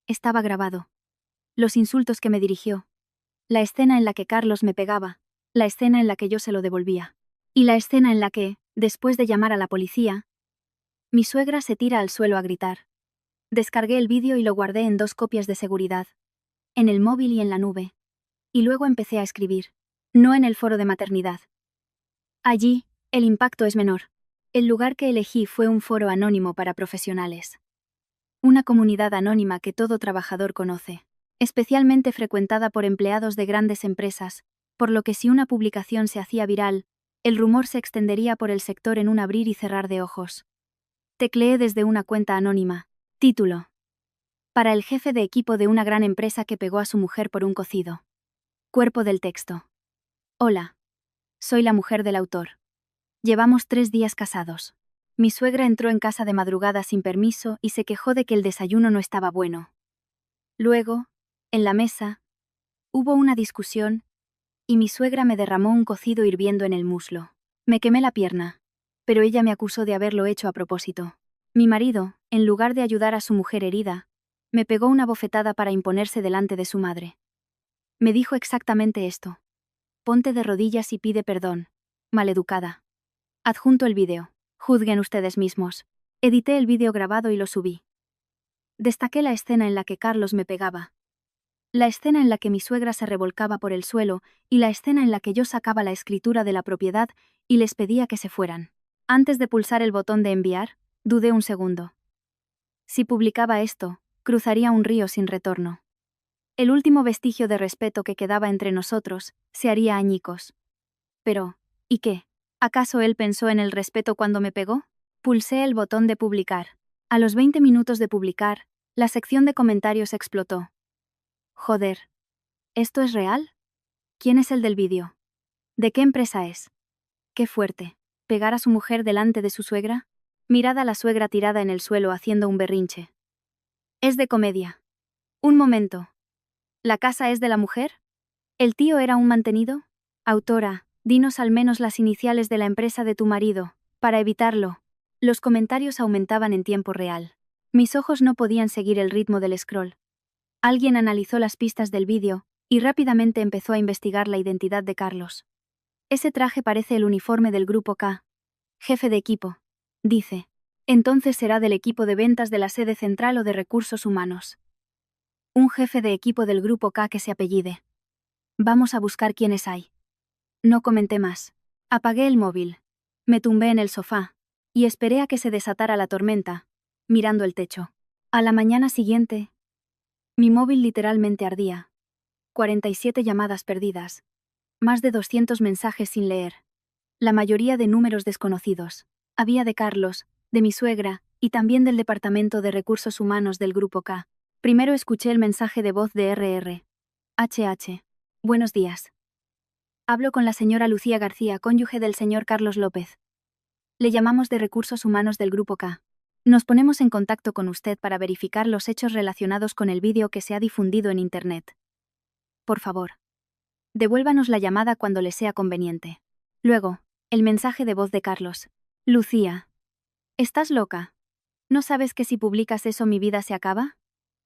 Speaker 1: estaba grabado. Los insultos que me dirigió, la escena en la que Carlos me pegaba, la escena en la que yo se lo devolvía, y la escena en la que, después de llamar a la policía, mi suegra se tira al suelo a gritar. Descargué el vídeo y lo guardé en 2 copias de seguridad, en el móvil y en la nube. Y luego empecé a escribir, no en el foro de maternidad. Allí, el impacto es menor. El lugar que elegí fue un foro anónimo para profesionales. Una comunidad anónima que todo trabajador conoce, especialmente frecuentada por empleados de grandes empresas, por lo que si una publicación se hacía viral, el rumor se extendería por el sector en un abrir y cerrar de ojos. Tecleé desde una cuenta anónima. Título. Para el jefe de equipo de una gran empresa que pegó a su mujer por un cocido. Cuerpo del texto. Hola. Soy la mujer del autor. Llevamos 3 días casados. Mi suegra entró en casa de madrugada sin permiso y se quejó de que el desayuno no estaba bueno. Luego, en la mesa, hubo una discusión, y mi suegra me derramó un cocido hirviendo en el muslo. Me quemé la pierna, pero ella me acusó de haberlo hecho a propósito. Mi marido, en lugar de ayudar a su mujer herida, me pegó una bofetada para imponerse delante de su madre. Me dijo exactamente esto. Ponte de rodillas y pide perdón, maleducada. Adjunto el vídeo. Juzguen ustedes mismos. Edité el vídeo grabado y lo subí. Destaqué la escena en la que Carlos me pegaba, la escena en la que mi suegra se revolcaba por el suelo y la escena en la que yo sacaba la escritura de la propiedad y les pedía que se fueran. Antes de pulsar el botón de enviar, dudé un segundo. Si publicaba esto, cruzaría un río sin retorno. El último vestigio de respeto que quedaba entre nosotros se haría añicos. Pero, ¿y qué? ¿Acaso él pensó en el respeto cuando me pegó? Pulsé el botón de publicar. A los 20 minutos de publicar, la sección de comentarios explotó. Joder. ¿Esto es real? ¿Quién es el del vídeo? ¿De qué empresa es? Qué fuerte. ¿Pegar a su mujer delante de su suegra? Mirad a la suegra tirada en el suelo haciendo un berrinche. Es de comedia. Un momento. ¿La casa es de la mujer? ¿El tío era un mantenido? Autora, dinos al menos las iniciales de la empresa de tu marido, para evitarlo. Los comentarios aumentaban en tiempo real. Mis ojos no podían seguir el ritmo del scroll. Alguien analizó las pistas del vídeo, y rápidamente empezó a investigar la identidad de Carlos. Ese traje parece el uniforme del Grupo K. Jefe de equipo. Dice. Entonces será del equipo de ventas de la sede central o de recursos humanos. Un jefe de equipo del Grupo K que se apellide. Vamos a buscar quiénes hay. No comenté más. Apagué el móvil. Me tumbé en el sofá, y esperé a que se desatara la tormenta, mirando el techo. A la mañana siguiente, mi móvil literalmente ardía. 47 llamadas perdidas. Más de 200 mensajes sin leer. La mayoría de números desconocidos. Había de Carlos, de mi suegra, y también del Departamento de Recursos Humanos del Grupo K. Primero escuché el mensaje de voz de RR. HH. Buenos días. Hablo con la señora Lucía García, cónyuge del señor Carlos López. Le llamamos de Recursos Humanos del Grupo K. Nos ponemos en contacto con usted para verificar los hechos relacionados con el vídeo que se ha difundido en Internet. Por favor, devuélvanos la llamada cuando le sea conveniente. Luego, el mensaje de voz de Carlos. Lucía. ¿Estás loca? ¿No sabes que si publicas eso mi vida se acaba?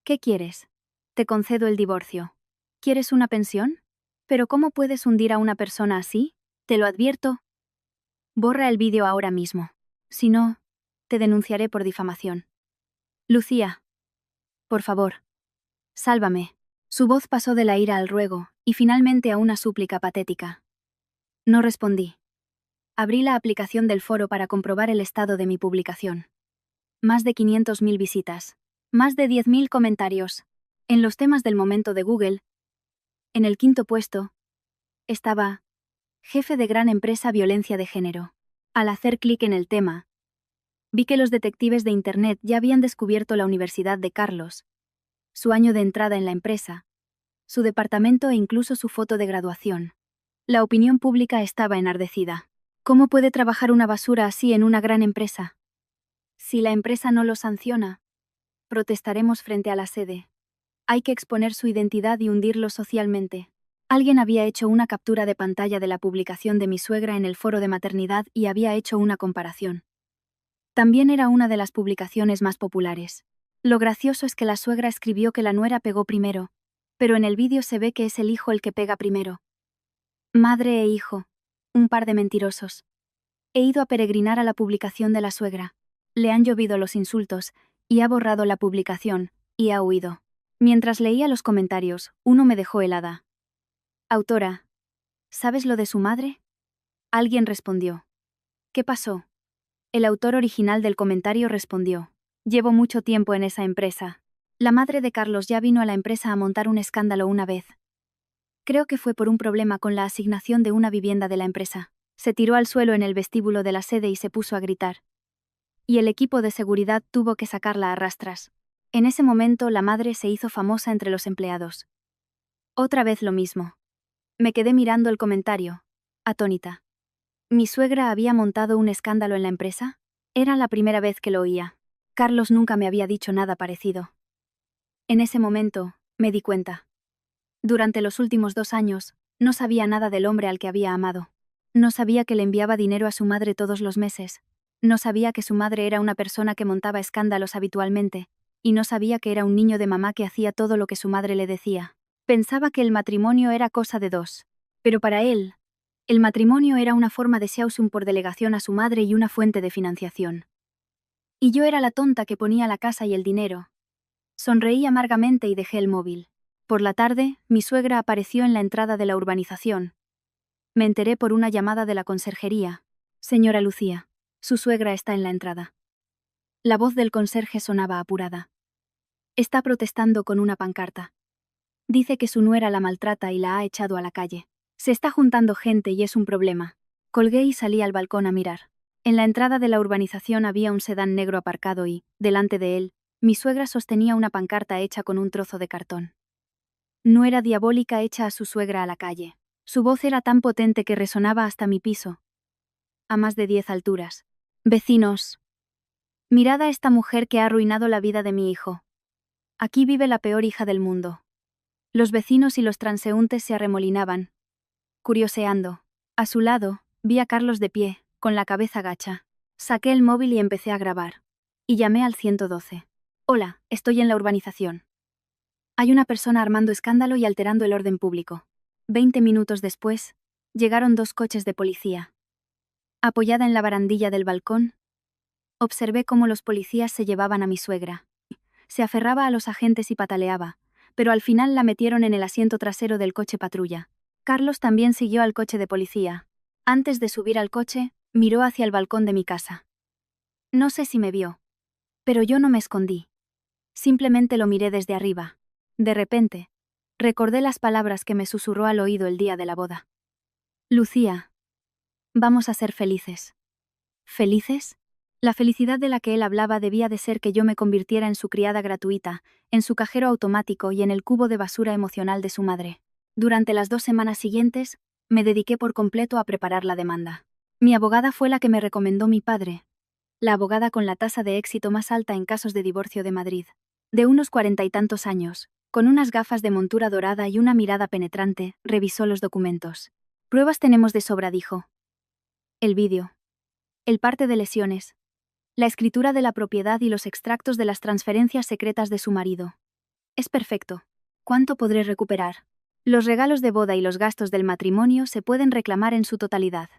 Speaker 1: ¿Qué quieres? Te concedo el divorcio. ¿Quieres una pensión? ¿Pero cómo puedes hundir a una persona así? Te lo advierto. Borra el vídeo ahora mismo. Si no, te denunciaré por difamación. Lucía. Por favor. Sálvame. Su voz pasó de la ira al ruego, y finalmente a una súplica patética. No respondí. Abrí la aplicación del foro para comprobar el estado de mi publicación. Más de 500.000 visitas. Más de 10.000 comentarios. En los temas del momento de Google, en el quinto puesto, estaba jefe de gran empresa violencia de género. Al hacer clic en el tema, vi que los detectives de Internet ya habían descubierto la Universidad de Carlos, su año de entrada en la empresa, su departamento e incluso su foto de graduación. La opinión pública estaba enardecida. ¿Cómo puede trabajar una basura así en una gran empresa? Si la empresa no lo sanciona, protestaremos frente a la sede. Hay que exponer su identidad y hundirlo socialmente. Alguien había hecho una captura de pantalla de la publicación de mi suegra en el foro de maternidad y había hecho una comparación. También era una de las publicaciones más populares. Lo gracioso es que la suegra escribió que la nuera pegó primero, pero en el vídeo se ve que es el hijo el que pega primero. Madre e hijo, un par de mentirosos. He ido a peregrinar a la publicación de la suegra. Le han llovido los insultos, y ha borrado la publicación, y ha huido. Mientras leía los comentarios, uno me dejó helada. Autora, ¿sabes lo de su madre? Alguien respondió. ¿Qué pasó? El autor original del comentario respondió. Llevo mucho tiempo en esa empresa. La madre de Carlos ya vino a la empresa a montar un escándalo una vez. Creo que fue por un problema con la asignación de una vivienda de la empresa. Se tiró al suelo en el vestíbulo de la sede y se puso a gritar. Y el equipo de seguridad tuvo que sacarla a rastras. En ese momento la madre se hizo famosa entre los empleados. Otra vez lo mismo. Me quedé mirando el comentario, atónita. ¿Mi suegra había montado un escándalo en la empresa? Era la primera vez que lo oía. Carlos nunca me había dicho nada parecido. En ese momento, me di cuenta. Durante los últimos 2 años, no sabía nada del hombre al que había amado. No sabía que le enviaba dinero a su madre todos los meses. No sabía que su madre era una persona que montaba escándalos habitualmente, y no sabía que era un niño de mamá que hacía todo lo que su madre le decía. Pensaba que el matrimonio era cosa de dos. Pero para él, el matrimonio era una forma de Shausum por delegación a su madre y una fuente de financiación. Y yo era la tonta que ponía la casa y el dinero. Sonreí amargamente y dejé el móvil. Por la tarde, mi suegra apareció en la entrada de la urbanización. Me enteré por una llamada de la conserjería. Señora Lucía, su suegra está en la entrada. La voz del conserje sonaba apurada. Está protestando con una pancarta. Dice que su nuera la maltrata y la ha echado a la calle. Se está juntando gente y es un problema. Colgué y salí al balcón a mirar. En la entrada de la urbanización había un sedán negro aparcado y, delante de él, mi suegra sostenía una pancarta hecha con un trozo de cartón. Nuera diabólica echa a su suegra a la calle. Su voz era tan potente que resonaba hasta mi piso, a más de 10 alturas. Vecinos. Mirad a esta mujer que ha arruinado la vida de mi hijo. Aquí vive la peor hija del mundo. Los vecinos y los transeúntes se arremolinaban, curioseando. A su lado, vi a Carlos de pie, con la cabeza gacha. Saqué el móvil y empecé a grabar. Y llamé al 112. Hola, estoy en la urbanización. Hay una persona armando escándalo y alterando el orden público. 20 minutos después, llegaron 2 coches de policía. Apoyada en la barandilla del balcón, observé cómo los policías se llevaban a mi suegra. Se aferraba a los agentes y pataleaba, pero al final la metieron en el asiento trasero del coche patrulla. Carlos también siguió al coche de policía. Antes de subir al coche, miró hacia el balcón de mi casa. No sé si me vio, pero yo no me escondí. Simplemente lo miré desde arriba. De repente, recordé las palabras que me susurró al oído el día de la boda. Lucía, vamos a ser felices. ¿Felices? La felicidad de la que él hablaba debía de ser que yo me convirtiera en su criada gratuita, en su cajero automático y en el cubo de basura emocional de su madre. Durante las 2 semanas siguientes, me dediqué por completo a preparar la demanda. Mi abogada fue la que me recomendó mi padre, la abogada con la tasa de éxito más alta en casos de divorcio de Madrid. De unos 40 y tantos años, con unas gafas de montura dorada y una mirada penetrante, revisó los documentos. Pruebas tenemos de sobra, dijo. El vídeo. El parte de lesiones. La escritura de la propiedad y los extractos de las transferencias secretas de su marido. Es perfecto. ¿Cuánto podré recuperar? Los regalos de boda y los gastos del matrimonio se pueden reclamar en su totalidad.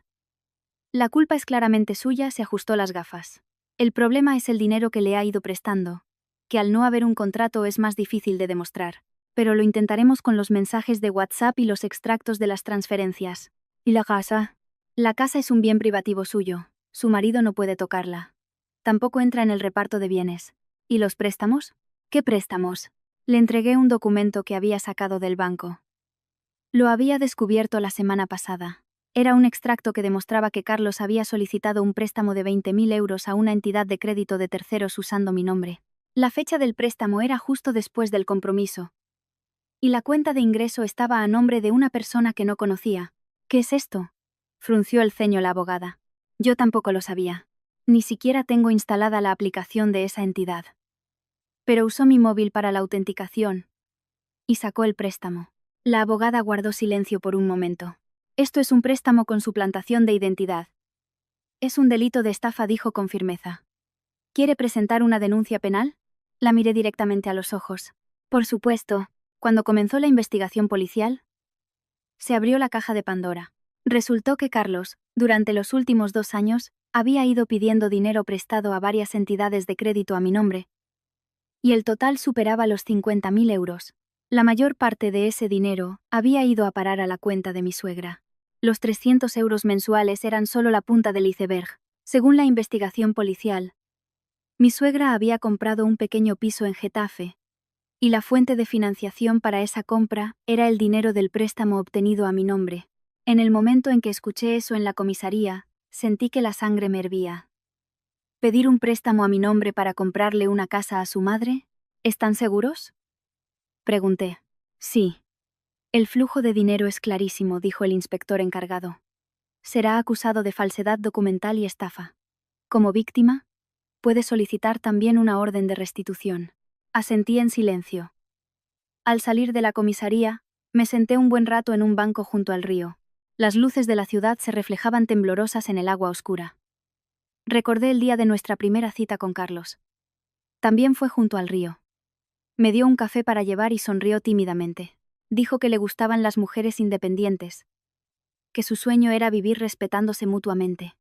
Speaker 1: La culpa es claramente suya, se ajustó las gafas. El problema es el dinero que le ha ido prestando, que al no haber un contrato es más difícil de demostrar. Pero lo intentaremos con los mensajes de WhatsApp y los extractos de las transferencias. ¿Y la casa? La casa es un bien privativo suyo. Su marido no puede tocarla. Tampoco entra en el reparto de bienes. ¿Y los préstamos? ¿Qué préstamos? Le entregué un documento que había sacado del banco. Lo había descubierto la semana pasada. Era un extracto que demostraba que Carlos había solicitado un préstamo de 20.000 euros a una entidad de crédito de terceros usando mi nombre. La fecha del préstamo era justo después del compromiso. Y la cuenta de ingreso estaba a nombre de una persona que no conocía. ¿Qué es esto? Frunció el ceño la abogada. Yo tampoco lo sabía. Ni siquiera tengo instalada la aplicación de esa entidad. Pero usó mi móvil para la autenticación. Y sacó el préstamo. La abogada guardó silencio por un momento. Esto es un préstamo con suplantación de identidad. Es un delito de estafa, dijo con firmeza. ¿Quiere presentar una denuncia penal? La miré directamente a los ojos. Por supuesto. Cuando comenzó la investigación policial, se abrió la caja de Pandora. Resultó que Carlos, durante los últimos 2 años, había ido pidiendo dinero prestado a varias entidades de crédito a mi nombre, y el total superaba los 50.000 euros. La mayor parte de ese dinero había ido a parar a la cuenta de mi suegra. Los 300 euros mensuales eran solo la punta del iceberg. Según la investigación policial, mi suegra había comprado un pequeño piso en Getafe, y la fuente de financiación para esa compra era el dinero del préstamo obtenido a mi nombre. En el momento en que escuché eso en la comisaría, sentí que la sangre me hervía. ¿Pedir un préstamo a mi nombre para comprarle una casa a su madre? ¿Están seguros? Pregunté. Sí. El flujo de dinero es clarísimo, dijo el inspector encargado. Será acusado de falsedad documental y estafa. Como víctima, puede solicitar también una orden de restitución. Asentí en silencio. Al salir de la comisaría, me senté un buen rato en un banco junto al río. Las luces de la ciudad se reflejaban temblorosas en el agua oscura. Recordé el día de nuestra primera cita con Carlos. También fue junto al río. Me dio un café para llevar y sonrió tímidamente. Dijo que le gustaban las mujeres independientes, que su sueño era vivir respetándose mutuamente.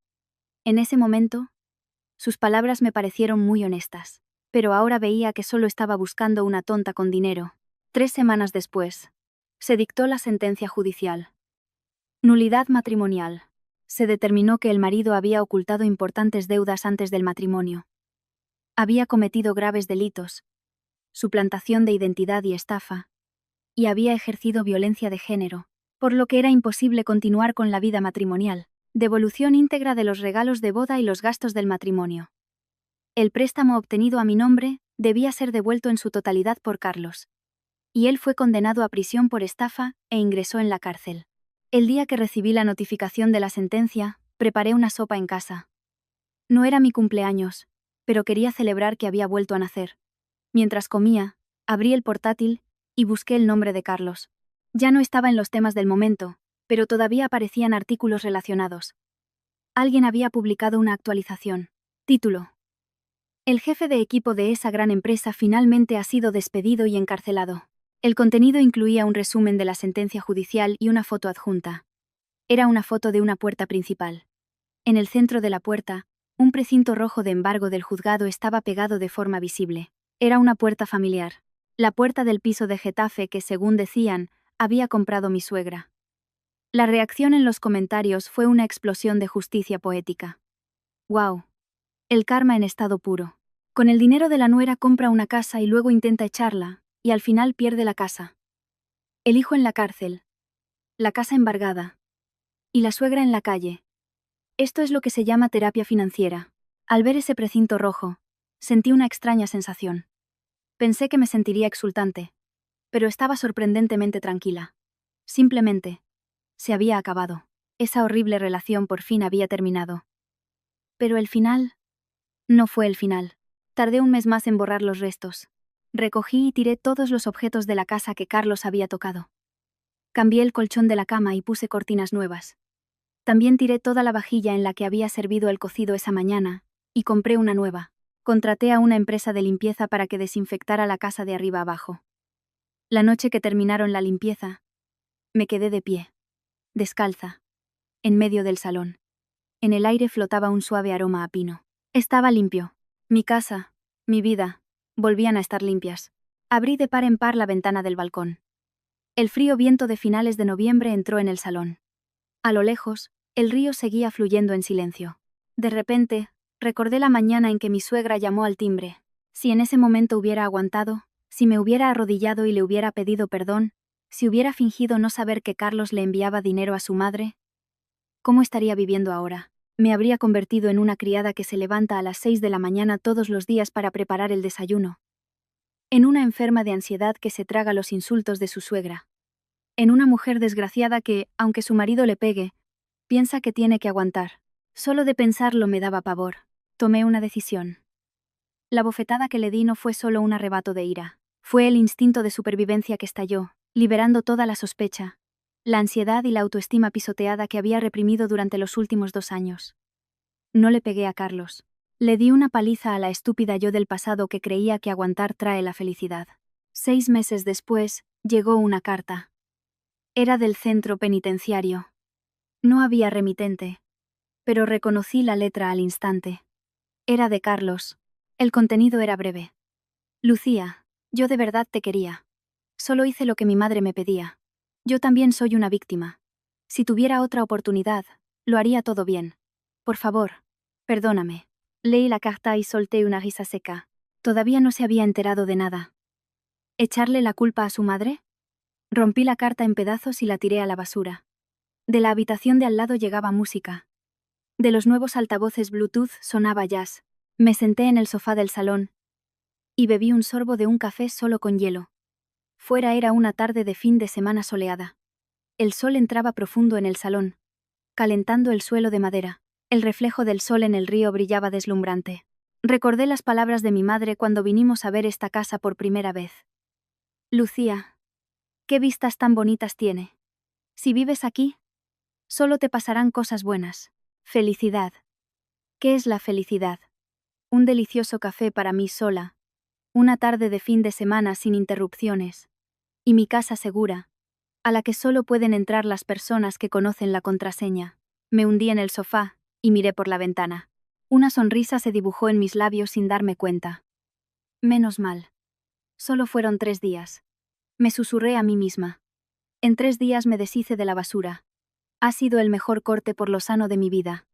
Speaker 1: En ese momento, sus palabras me parecieron muy honestas, pero ahora veía que solo estaba buscando una tonta con dinero. 3 semanas después, se dictó la sentencia judicial. Nulidad matrimonial. Se determinó que el marido había ocultado importantes deudas antes del matrimonio. Había cometido graves delitos, suplantación de identidad y estafa, y había ejercido violencia de género, por lo que era imposible continuar con la vida matrimonial. Devolución íntegra de los regalos de boda y los gastos del matrimonio. El préstamo obtenido a mi nombre debía ser devuelto en su totalidad por Carlos. Y él fue condenado a prisión por estafa e ingresó en la cárcel. El día que recibí la notificación de la sentencia, preparé una sopa en casa. No era mi cumpleaños, pero quería celebrar que había vuelto a nacer. Mientras comía, abrí el portátil y busqué el nombre de Carlos. Ya no estaba en los temas del momento, pero todavía aparecían artículos relacionados. Alguien había publicado una actualización. Título: el jefe de equipo de esa gran empresa finalmente ha sido despedido y encarcelado. El contenido incluía un resumen de la sentencia judicial y una foto adjunta. Era una foto de una puerta principal. En el centro de la puerta, un precinto rojo de embargo del juzgado estaba pegado de forma visible. Era una puerta familiar. La puerta del piso de Getafe que, según decían, había comprado mi suegra. La reacción en los comentarios fue una explosión de justicia poética. ¡Wow! El karma en estado puro. Con el dinero de la nuera compra una casa y luego intenta echarla, y al final pierde la casa. El hijo en la cárcel. La casa embargada. Y la suegra en la calle. Esto es lo que se llama terapia financiera. Al ver ese precinto rojo, sentí una extraña sensación. Pensé que me sentiría exultante, pero estaba sorprendentemente tranquila. Simplemente, se había acabado. Esa horrible relación por fin había terminado. Pero el final no fue el final. Tardé un mes más en borrar los restos. Recogí y tiré todos los objetos de la casa que Carlos había tocado. Cambié el colchón de la cama y puse cortinas nuevas. También tiré toda la vajilla en la que había servido el cocido esa mañana, y compré una nueva. Contraté a una empresa de limpieza para que desinfectara la casa de arriba abajo. La noche que terminaron la limpieza, me quedé de pie, descalza, en medio del salón. En el aire flotaba un suave aroma a pino. Estaba limpio. Mi casa, mi vida, volvían a estar limpias. Abrí de par en par la ventana del balcón. El frío viento de finales de noviembre entró en el salón. A lo lejos, el río seguía fluyendo en silencio. De repente, recordé la mañana en que mi suegra llamó al timbre. Si en ese momento hubiera aguantado, si me hubiera arrodillado y le hubiera pedido perdón, si hubiera fingido no saber que Carlos le enviaba dinero a su madre, ¿cómo estaría viviendo ahora? Me habría convertido en una criada que se levanta a las 6 de la mañana todos los días para preparar el desayuno. En una enferma de ansiedad que se traga los insultos de su suegra. En una mujer desgraciada que, aunque su marido le pegue, piensa que tiene que aguantar. Solo de pensarlo me daba pavor. Tomé una decisión. La bofetada que le di no fue solo un arrebato de ira. Fue el instinto de supervivencia que estalló, liberando toda la sospecha, la ansiedad y la autoestima pisoteada que había reprimido durante los últimos 2 años. No le pegué a Carlos. Le di una paliza a la estúpida yo del pasado que creía que aguantar trae la felicidad. 6 meses después, llegó una carta. Era del centro penitenciario. No había remitente, pero reconocí la letra al instante. Era de Carlos. El contenido era breve. Lucía, yo de verdad te quería. Solo hice lo que mi madre me pedía. Yo también soy una víctima. Si tuviera otra oportunidad, lo haría todo bien. Por favor, perdóname. Leí la carta y solté una risa seca. Todavía no se había enterado de nada. ¿Echarle la culpa a su madre? Rompí la carta en pedazos y la tiré a la basura. De la habitación de al lado llegaba música. De los nuevos altavoces Bluetooth sonaba jazz. Me senté en el sofá del salón y bebí un sorbo de un café solo con hielo. Fuera era una tarde de fin de semana soleada. El sol entraba profundo en el salón, calentando el suelo de madera. El reflejo del sol en el río brillaba deslumbrante. Recordé las palabras de mi madre cuando vinimos a ver esta casa por primera vez. Lucía, ¿qué vistas tan bonitas tiene? Si vives aquí, solo te pasarán cosas buenas. Felicidad. ¿Qué es la felicidad? Un delicioso café para mí sola, una tarde de fin de semana sin interrupciones, y mi casa segura, a la que solo pueden entrar las personas que conocen la contraseña. Me hundí en el sofá y miré por la ventana. Una sonrisa se dibujó en mis labios sin darme cuenta. Menos mal. Solo fueron 3 días. Me susurré a mí misma. En 3 días me deshice de la basura. Ha sido el mejor corte por lo sano de mi vida.